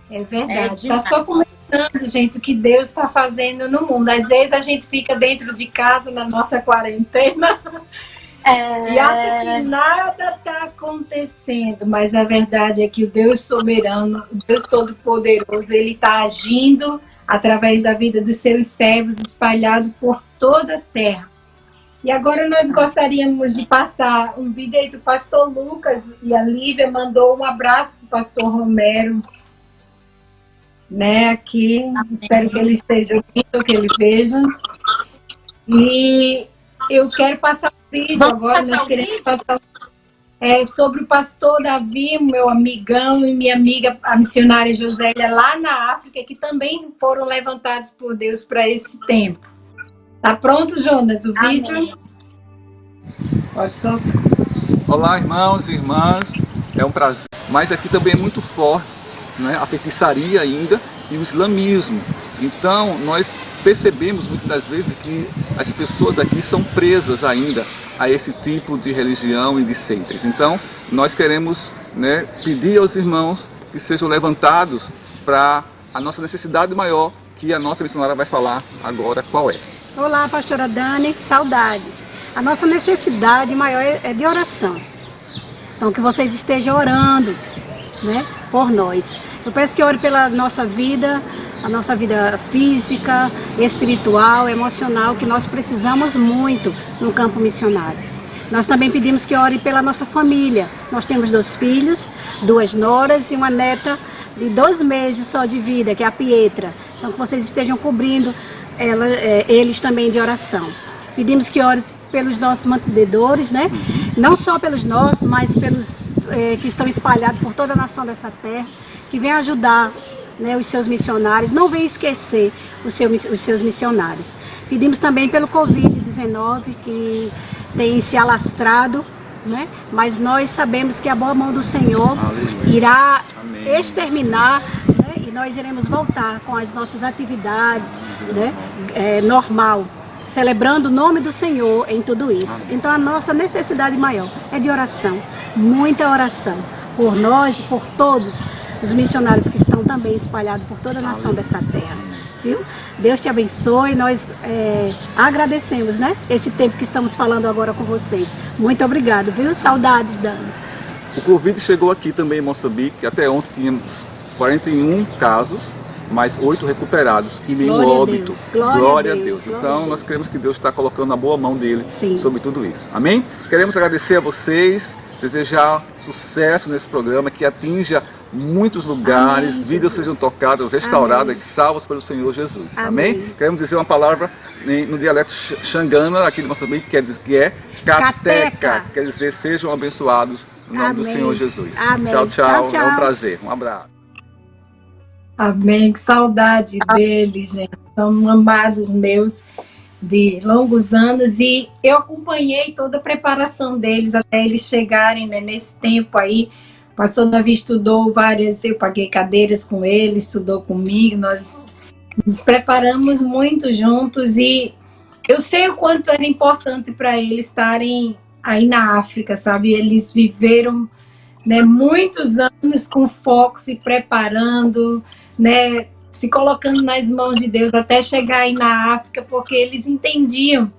É verdade. Está só começando, gente, o que Deus está fazendo no mundo. Às vezes a gente fica dentro de casa na nossa quarentena e acha que nada está acontecendo. Mas a verdade é que o Deus soberano, o Deus todo-poderoso, Ele está agindo através da vida dos seus servos espalhados por toda a terra. E agora nós gostaríamos de passar um vídeo aí do pastor Lucas, e a Lívia mandou um abraço para o pastor Romero, né, aqui. Espero que ele esteja ouvindo, que ele veja. E eu quero passar o vídeo agora, nós queremos passar sobre o pastor Davi, meu amigão, e minha amiga, a missionária Josélia, lá na África, que também foram levantados por Deus para esse tempo. Tá pronto, Jonas, o vídeo? Pode soltar. Olá, irmãos e irmãs, é um prazer. Mas aqui também é muito forte, né, a feitiçaria ainda e o islamismo. Então, nós percebemos muitas das vezes que as pessoas aqui são presas ainda a esse tipo de religião e de seitas. Então, nós queremos, né, pedir aos irmãos que sejam levantados para a nossa necessidade maior, que a nossa missionária vai falar agora qual é. Olá, pastora Dani, saudades. A nossa necessidade maior é de oração. Então, que vocês estejam orando, né, por nós. Eu peço que ore pela nossa vida, a nossa vida física, espiritual, emocional, que nós precisamos muito no campo missionário. Nós também pedimos que ore pela nossa família. Nós temos 2 filhos, 2 noras e uma neta de 2 meses só de vida, que é a Pietra. Então, que vocês estejam cobrindo eles também de oração. Pedimos que ore pelos nossos mantenedores, né? Não só pelos nossos, mas pelos que estão espalhados por toda a nação dessa terra, que venham ajudar, né, os seus missionários, não venham esquecer os seus missionários. Pedimos também pelo Covid-19, que tem se alastrado, né? Mas nós sabemos que a boa mão do Senhor irá exterminar, né? E nós iremos voltar com as nossas atividades, né? Normal, celebrando o nome do Senhor em tudo isso. Então a nossa necessidade maior é de oração, muita oração, por nós e por todos os missionários que estão também espalhados por toda a nação desta terra. Viu? Deus te abençoe, nós agradecemos, né, esse tempo que estamos falando agora com vocês. Muito obrigado, viu? Saudades, Dani. O Covid chegou aqui também em Moçambique, até ontem tínhamos 41 casos, mais 8 recuperados e nenhum óbito. Glória a Deus. Então nós queremos que Deus está colocando a boa mão dele sobre tudo isso. Amém? Queremos agradecer a vocês, desejar sucesso nesse programa, que atinja muitos lugares, amém, vidas sejam tocadas, restauradas, amém, salvas pelo Senhor Jesus. Amém? Amém? Queremos dizer uma palavra no dialeto xangana, aqui de Moçambique, que é cateca. Quer dizer, sejam abençoados no nome, amém, do Senhor Jesus. Amém. Tchau, tchau, tchau, tchau. É um prazer. Um abraço. Amém. Que saudade deles, gente. São amados meus de longos anos, e eu acompanhei toda a preparação deles até eles chegarem, né, nesse tempo aí. O pastor Davi estudou eu paguei cadeiras com ele, estudou comigo, nós nos preparamos muito juntos, e eu sei o quanto era importante para eles estarem aí na África, sabe? Eles viveram, né, muitos anos com foco, se preparando, né, se colocando nas mãos de Deus até chegar aí na África, porque eles entendiam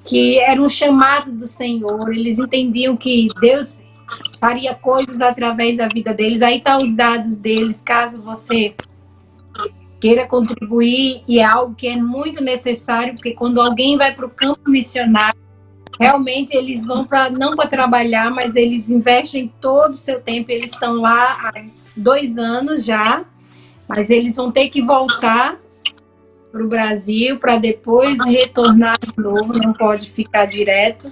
que era um chamado do Senhor, eles entendiam que Deus faria coisas através da vida deles. Aí tá os dados deles, caso você queira contribuir, e é algo que é muito necessário, porque quando alguém vai para o campo missionário, realmente eles vão não para trabalhar, mas eles investem todo o seu tempo. Eles estão lá há 2 anos já, mas eles vão ter que voltar para o Brasil para depois retornar de novo, não pode ficar direto.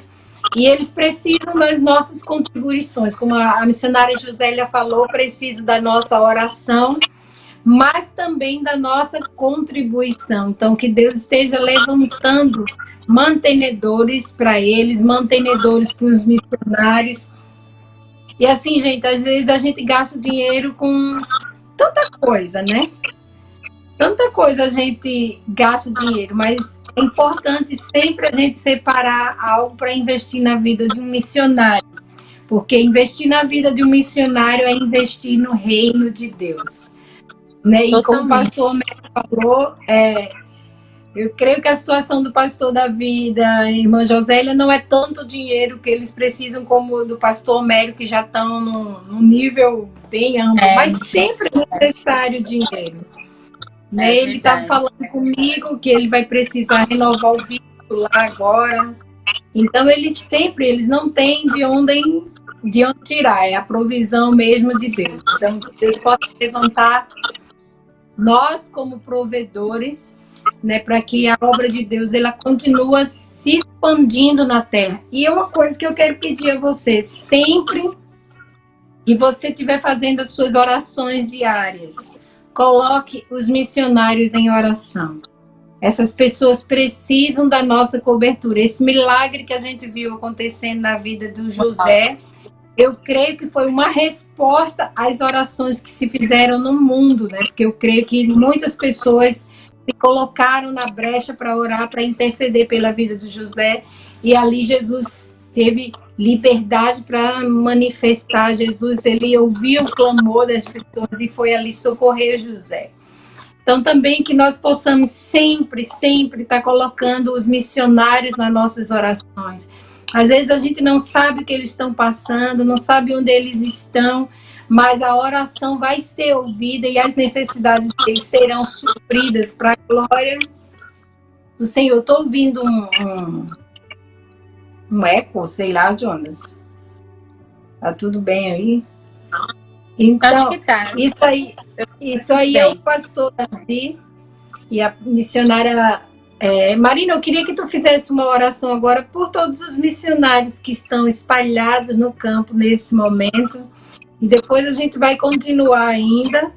E eles precisam das nossas contribuições, como a missionária Josélia falou, preciso da nossa oração, mas também da nossa contribuição. Então, que Deus esteja levantando mantenedores para eles, mantenedores para os missionários. E assim, gente, às vezes a gente gasta dinheiro com tanta coisa, né? Tanta coisa a gente gasta dinheiro, mas é importante sempre a gente separar algo para investir na vida de um missionário, porque investir na vida de um missionário é investir no reino de Deus, né? E como o pastor falou, eu creio que a situação do pastor Davi e da irmã Josélia não é tanto dinheiro que eles precisam como do pastor Homério, que já estão num nível bem amplo, mas sempre é necessário dinheiro. Né? Ele estava falando comigo que ele vai precisar renovar o visto lá agora. Então, eles não têm de onde tirar, é a provisão mesmo de Deus. Então, Deus pode levantar nós como provedores, né, para que a obra de Deus ela continue se expandindo na terra. E é uma coisa que eu quero pedir a você, sempre que você estiver fazendo as suas orações diárias, coloque os missionários em oração. Essas pessoas precisam da nossa cobertura. Esse milagre que a gente viu acontecendo na vida do José, eu creio que foi uma resposta às orações que se fizeram no mundo, né? Porque eu creio que muitas pessoas se colocaram na brecha para orar, para interceder pela vida de José. E ali Jesus teve liberdade para manifestar. Jesus, ele ouviu o clamor das pessoas e foi ali socorrer José. Então, também que nós possamos sempre estar colocando os missionários nas nossas orações. Às vezes a gente não sabe o que eles estão passando, não sabe onde eles estão, mas a oração vai ser ouvida e as necessidades deles serão supridas para a glória do Senhor. Estou ouvindo um eco, sei lá, Jonas. Tá tudo bem aí? Então, acho que tá. Isso aí é o pastor Davi e a missionária Marina. Eu queria que tu fizesse uma oração agora por todos os missionários que estão espalhados no campo nesse momento. E depois a gente vai continuar ainda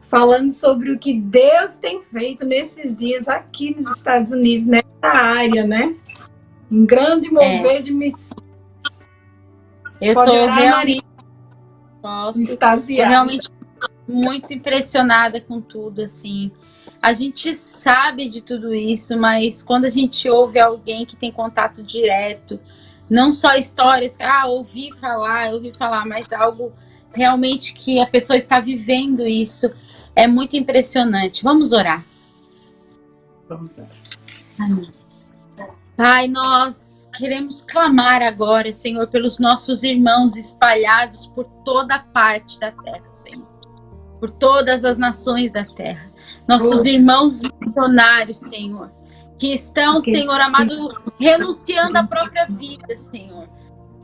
falando sobre o que Deus tem feito nesses dias aqui nos Estados Unidos, nessa área, né? Um grande mover de missões. Eu Pode tô orar, realmente, extasiada. tô realmente muito impressionada com tudo, assim. A gente sabe de tudo isso, mas quando a gente ouve alguém que tem contato direto, não só histórias, ouvi falar, mas algo realmente que a pessoa está vivendo isso, é muito impressionante. Vamos orar. Vamos orar. Amém. Pai, nós queremos clamar agora, Senhor, pelos nossos irmãos espalhados por toda parte da terra, Senhor. Por todas as nações da terra. Nossos irmãos missionários, Senhor, que estão, Senhor amado, renunciando à própria vida, Senhor.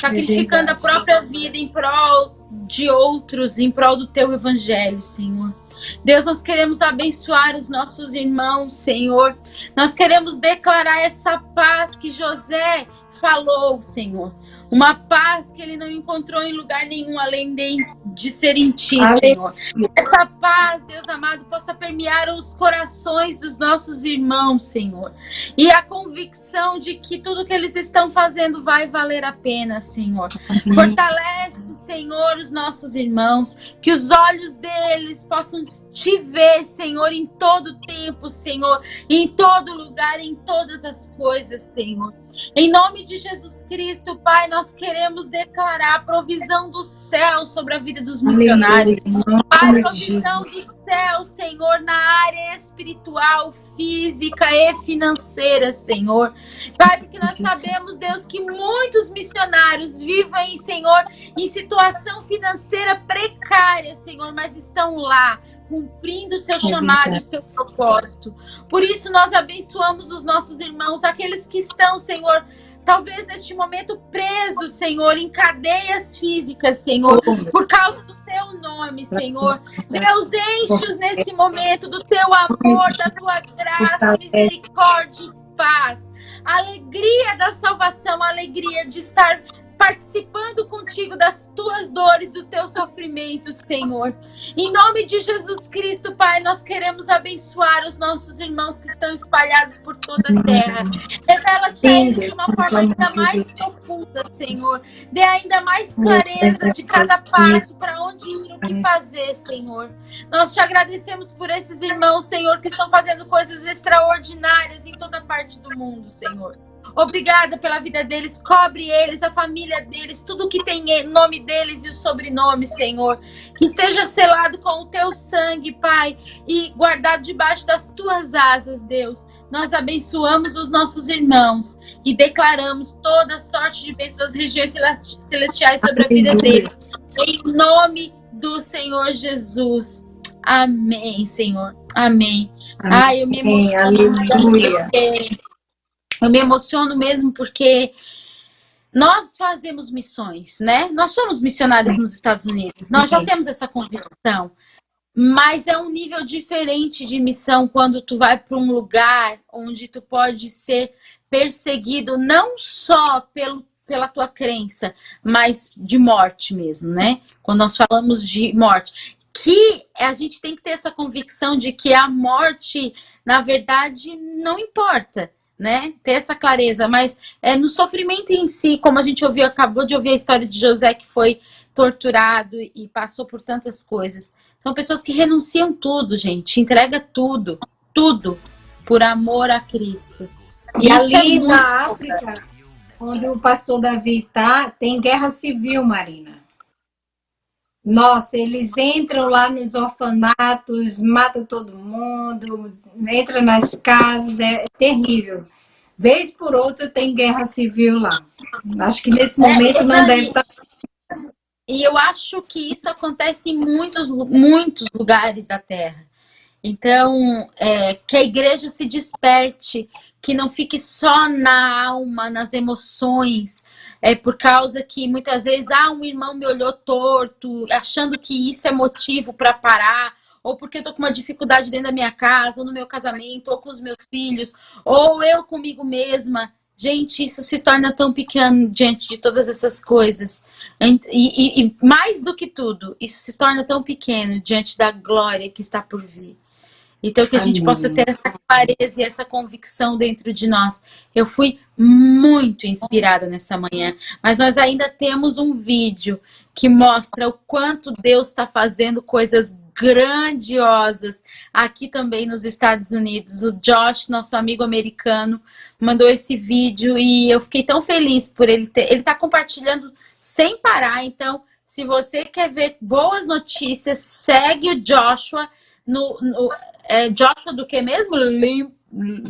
Sacrificando a própria vida em prol de outros, em prol do Teu Evangelho, Senhor. Deus, nós queremos abençoar os nossos irmãos, Senhor. Nós queremos declarar essa paz que José falou, Senhor. Uma paz que ele não encontrou em lugar nenhum além de ser em Ti, Senhor. Essa paz, Deus amado, possa permear os corações dos nossos irmãos, Senhor. E a convicção de que tudo que eles estão fazendo vai valer a pena, Senhor. Fortalece, Senhor, os nossos irmãos. Que os olhos deles possam Te ver, Senhor, em todo tempo, Senhor. Em todo lugar, em todas as coisas, Senhor. Em nome de Jesus Cristo, Pai, nós queremos declarar a provisão do céu sobre a vida dos missionários. Pai, a provisão do céu, Senhor, na área espiritual, física e financeira, Senhor. Pai, porque nós sabemos, Deus, que muitos missionários vivem, Senhor, em situação financeira precária, Senhor, mas estão lá, cumprindo o seu chamado e o seu propósito. Por isso nós abençoamos os nossos irmãos, aqueles que estão, Senhor, talvez neste momento presos, Senhor, em cadeias físicas, Senhor, por causa do Teu nome, Senhor. Deus, enche-os nesse momento do Teu amor, da Tua graça, misericórdia e paz. A alegria da salvação, a alegria de estar participando contigo das tuas dores, dos teus sofrimentos, Senhor. Em nome de Jesus Cristo, Pai, nós queremos abençoar os nossos irmãos que estão espalhados por toda a terra. Revela-te a eles de uma forma ainda mais profunda, Senhor. Dê ainda mais clareza de cada passo, para onde ir, o que fazer, Senhor. Nós te agradecemos por esses irmãos, Senhor, que estão fazendo coisas extraordinárias em toda parte do mundo, Senhor. Obrigada pela vida deles, cobre eles, a família deles, tudo que tem nome deles e o sobrenome, Senhor. Que esteja selado com o Teu sangue, Pai, e guardado debaixo das Tuas asas, Deus. Nós abençoamos os nossos irmãos e declaramos toda sorte de bênçãos das regiões celestiais sobre a vida deles. Em nome do Senhor Jesus. Amém, Senhor. Amém. Ai, eu me emociono. Eu me emociono mesmo porque nós fazemos missões, né? Nós somos missionários nos Estados Unidos. Nós já temos essa convicção. Mas é um nível diferente de missão quando tu vai para um lugar onde tu pode ser perseguido não só pela tua crença, mas de morte mesmo, né? Quando nós falamos de morte. Que a gente tem que ter essa convicção de que a morte, na verdade, não importa. Né? Ter essa clareza, mas no sofrimento em si, como a gente acabou de ouvir a história de José, que foi torturado e passou por tantas coisas. São pessoas que renunciam tudo, gente, entrega tudo, por amor a Cristo. E ali na África, onde o pastor Davi está, tem guerra civil, Marina. Nossa, eles entram lá nos orfanatos, matam todo mundo, entram nas casas, é terrível. Vez por outra tem guerra civil lá. Acho que nesse momento não deve estar... E eu acho que isso acontece em muitos lugares da Terra. Então, que a igreja se desperte, que não fique só na alma, nas emoções, por causa que muitas vezes, um irmão me olhou torto, achando que isso é motivo para parar, ou porque eu tô com uma dificuldade dentro da minha casa, ou no meu casamento, ou com os meus filhos, ou eu comigo mesma. Gente, isso se torna tão pequeno diante de todas essas coisas. E mais do que tudo, isso se torna tão pequeno diante da glória que está por vir. Então, que a gente possa ter essa clareza e essa convicção dentro de nós. Eu fui muito inspirada nessa manhã, mas nós ainda temos um vídeo que mostra o quanto Deus está fazendo coisas grandiosas aqui também nos Estados Unidos. O Josh, nosso amigo americano, mandou esse vídeo e eu fiquei tão feliz por ele tá compartilhando sem parar. Então, se você quer ver boas notícias, segue o Joshua Joshua do que mesmo?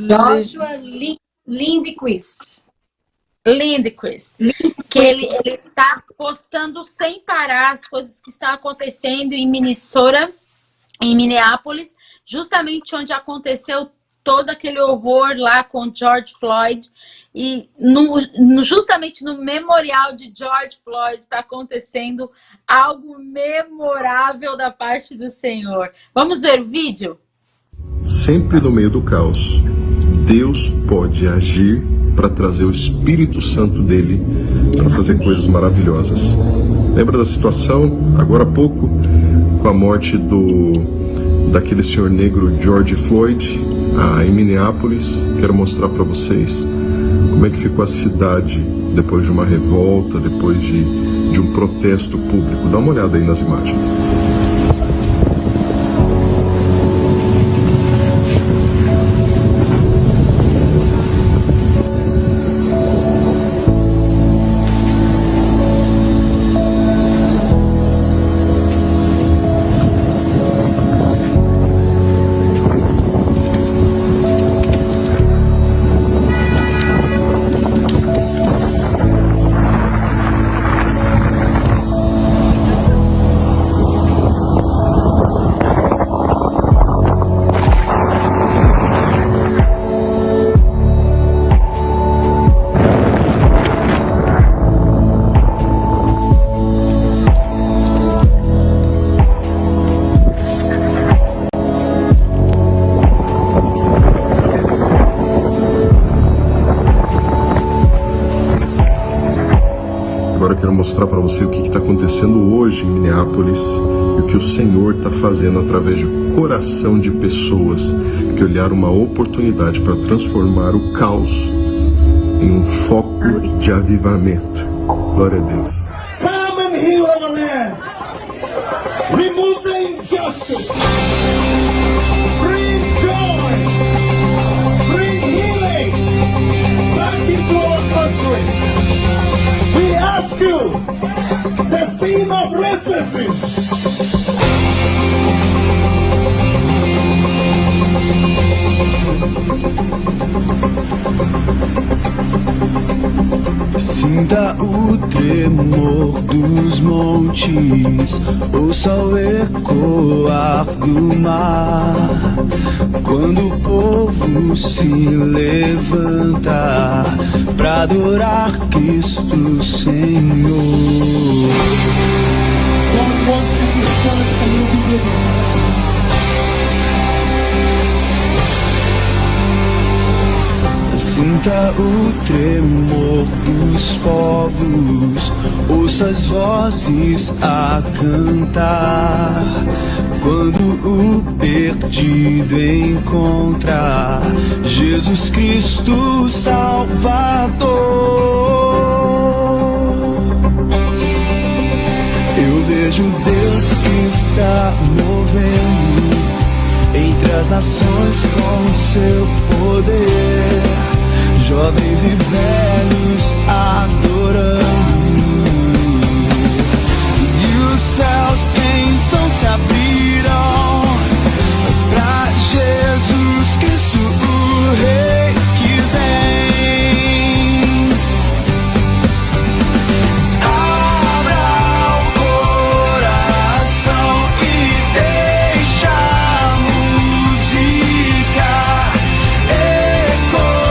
Joshua Lindquist. Que ele está postando sem parar as coisas que estão acontecendo em Minnesota, em Minneapolis, justamente onde aconteceu todo aquele horror lá com George Floyd. E justamente no memorial de George Floyd está acontecendo algo memorável da parte do Senhor. Vamos ver o vídeo? Sempre no meio do caos, Deus pode agir para trazer o Espírito Santo dele para fazer coisas maravilhosas. Lembra da situação, agora há pouco, com a morte daquele senhor negro George Floyd, em Minneapolis? Quero mostrar para vocês como é que ficou a cidade depois de uma revolta, depois de um protesto público. Dá uma olhada aí nas imagens. Agora eu quero mostrar para você o que está acontecendo hoje em Minneapolis e o que o Senhor está fazendo através do coração de pessoas que olharam uma oportunidade para transformar o caos em um foco de avivamento. Glória a Deus. Come and heal our land. Remove the injustice. Bring joy. Bring healing back into our country. We ask you, the theme of racism. Sinta o tremor dos montes, ouça o ecoar do mar, quando o povo se levanta pra adorar Cristo Senhor. Sinta o tremor dos povos, ouça as vozes a cantar, quando o perdido encontra Jesus Cristo Salvador. Eu vejo Deus que está movendo entre as nações com seu poder, jovens e velhos adorando. E os céus então se abriram pra Jesus Cristo, o Rei que vem. Abra o coração e deixa a música ecoar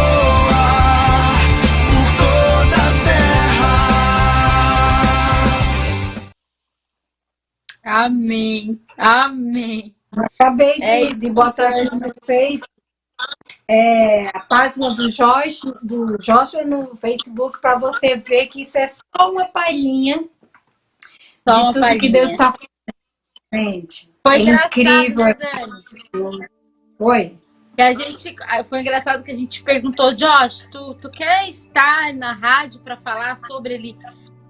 por toda a terra. Amém. Amém. Acabei de botar aqui no Face a página do Joshua no Facebook, para você ver que isso é só uma palhinha de tudo que Deus está fazendo. Gente, foi incrível. Né, Dani? Foi. Foi engraçado que a gente perguntou, Josh, tu quer estar na rádio para falar sobre ele?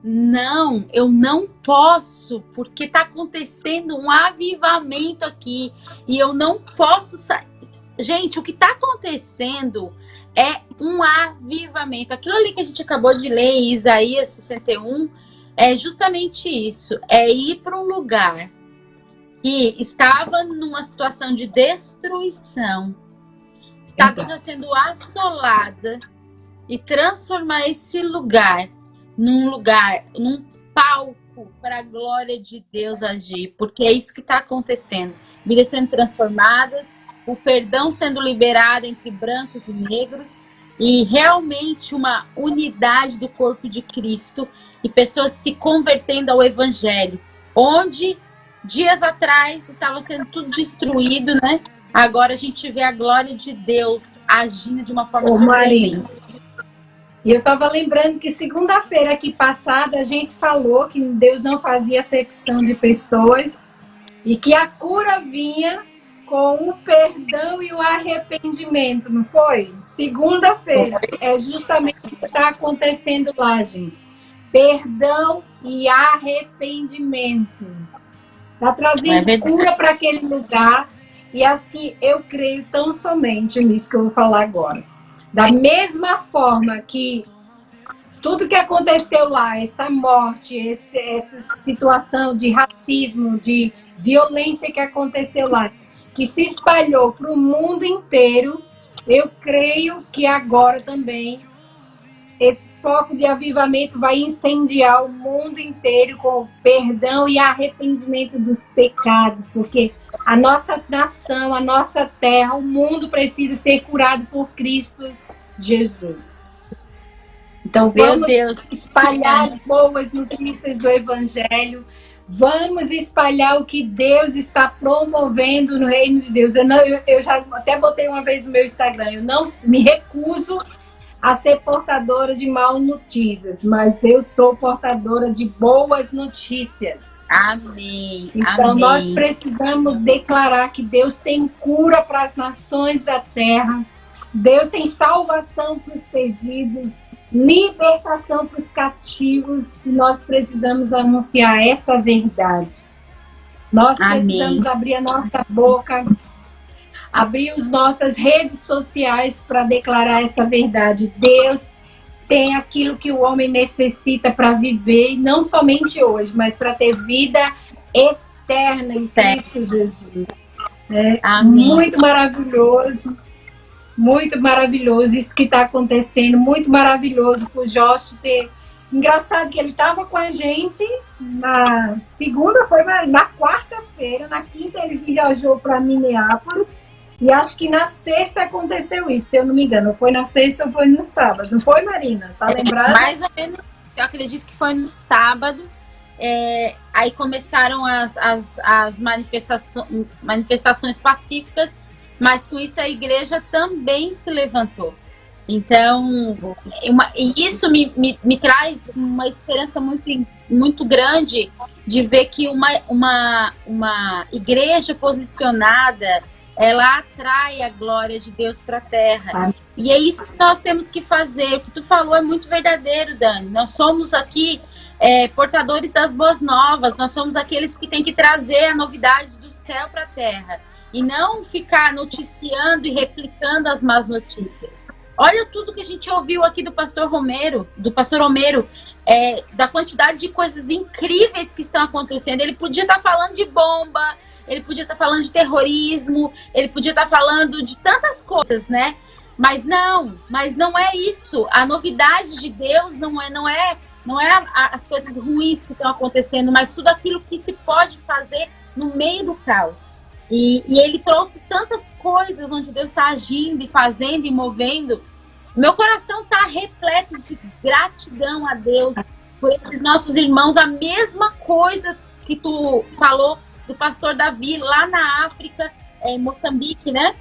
Não, eu não posso, porque está acontecendo um avivamento aqui e eu não posso sair. Gente, o que está acontecendo é um avivamento. Aquilo ali que a gente acabou de ler em Isaías 61 é justamente isso. É ir para um lugar que estava numa situação de destruição, estava sendo assolada, e transformar esse lugar num palco para a glória de Deus agir, porque é isso que está acontecendo. Vidas sendo transformadas, o perdão sendo liberado entre brancos e negros, e realmente uma unidade do corpo de Cristo, e pessoas se convertendo ao Evangelho, onde dias atrás estava sendo tudo destruído, né? Agora a gente vê a glória de Deus agindo de uma forma surpreendente. E eu estava lembrando que segunda-feira aqui passada a gente falou que Deus não fazia acepção de pessoas e que a cura vinha com o perdão e o arrependimento, não foi? Segunda-feira é justamente o que está acontecendo lá, gente. Perdão e arrependimento. Está trazendo cura para aquele lugar, e assim eu creio tão somente nisso que eu vou falar agora. Da mesma forma que tudo que aconteceu lá, essa morte, essa situação de racismo, de violência que aconteceu lá, que se espalhou para o mundo inteiro, eu creio que agora também esse foco de avivamento vai incendiar o mundo inteiro com perdão e arrependimento dos pecados, porque a nossa nação, a nossa terra, o mundo precisa ser curado por Cristo Jesus. Então vamos espalhar as boas notícias do Evangelho, vamos espalhar o que Deus está promovendo no reino de Deus. Eu já até botei uma vez no meu Instagram, eu não me recuso a ser portadora de mal notícias, mas eu sou portadora de boas notícias. Amém. Então Amém. Nós precisamos declarar que Deus tem cura para as nações da terra, Deus tem salvação para os perdidos, libertação para os cativos, e nós precisamos anunciar essa verdade. Nós precisamos abrir a nossa boca, abrir as nossas redes sociais para declarar essa verdade. Deus tem aquilo que o homem necessita para viver, não somente hoje, mas para ter vida eterna em Cristo Jesus. Muito maravilhoso isso que está acontecendo, muito maravilhoso para o Josh ter... Engraçado que ele estava com a gente na segunda, foi na quarta-feira, na quinta ele viajou para Minneapolis, e acho que na sexta aconteceu isso, se eu não me engano. Foi na sexta ou foi no sábado? Não foi, Marina? Tá lembrada? Mais ou menos, eu acredito que foi no sábado. Aí começaram as manifestações pacíficas, mas com isso a igreja também se levantou. Então, isso me traz uma esperança muito grande de ver que uma igreja posicionada, ela atrai a glória de Deus para a terra. E é isso que nós temos que fazer. O que tu falou é muito verdadeiro, Dani. Nós somos aqui portadores das boas novas. Nós somos aqueles que têm que trazer a novidade do céu para a terra. e não ficar noticiando e replicando as más notícias. Olha tudo que a gente ouviu aqui do pastor Romero, da quantidade de coisas incríveis que estão acontecendo. Ele podia estar falando de bomba, ele podia estar falando de terrorismo, ele podia estar falando de tantas coisas, né? Mas não é isso. A novidade de Deus não é as coisas ruins que estão acontecendo, mas tudo aquilo que se pode fazer no meio do caos. E ele trouxe tantas coisas onde Deus está agindo e fazendo e movendo. Meu coração está repleto de gratidão a Deus por esses nossos irmãos. A mesma coisa que tu falou do pastor Davi lá na África, em Moçambique, né?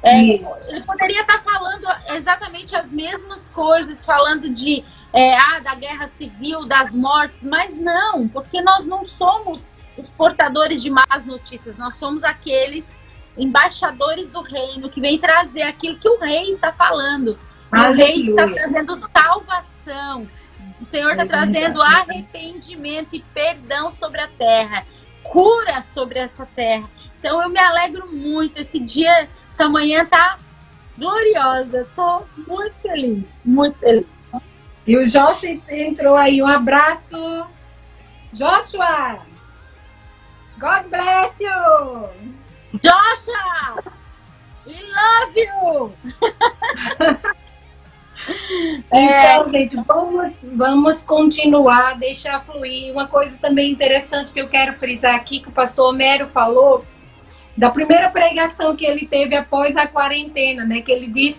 Ele poderia estar falando exatamente as mesmas coisas, falando da guerra civil, das mortes, mas não, porque nós não somos os portadores de más notícias, nós somos aqueles embaixadores do reino que vem trazer aquilo que o rei está falando. O rei está trazendo salvação, o Senhor está trazendo arrependimento e perdão sobre a terra, cura sobre essa terra. Então eu me alegro muito, essa manhã está gloriosa, estou muito feliz, muito feliz. E o Joshua entrou aí, um abraço. Joshua! God bless you! Joshua! We love you! Então, gente, vamos continuar, deixar fluir. Uma coisa também interessante que eu quero frisar aqui, que o pastor Homero falou, da primeira pregação que ele teve após a quarentena, né? Que ele disse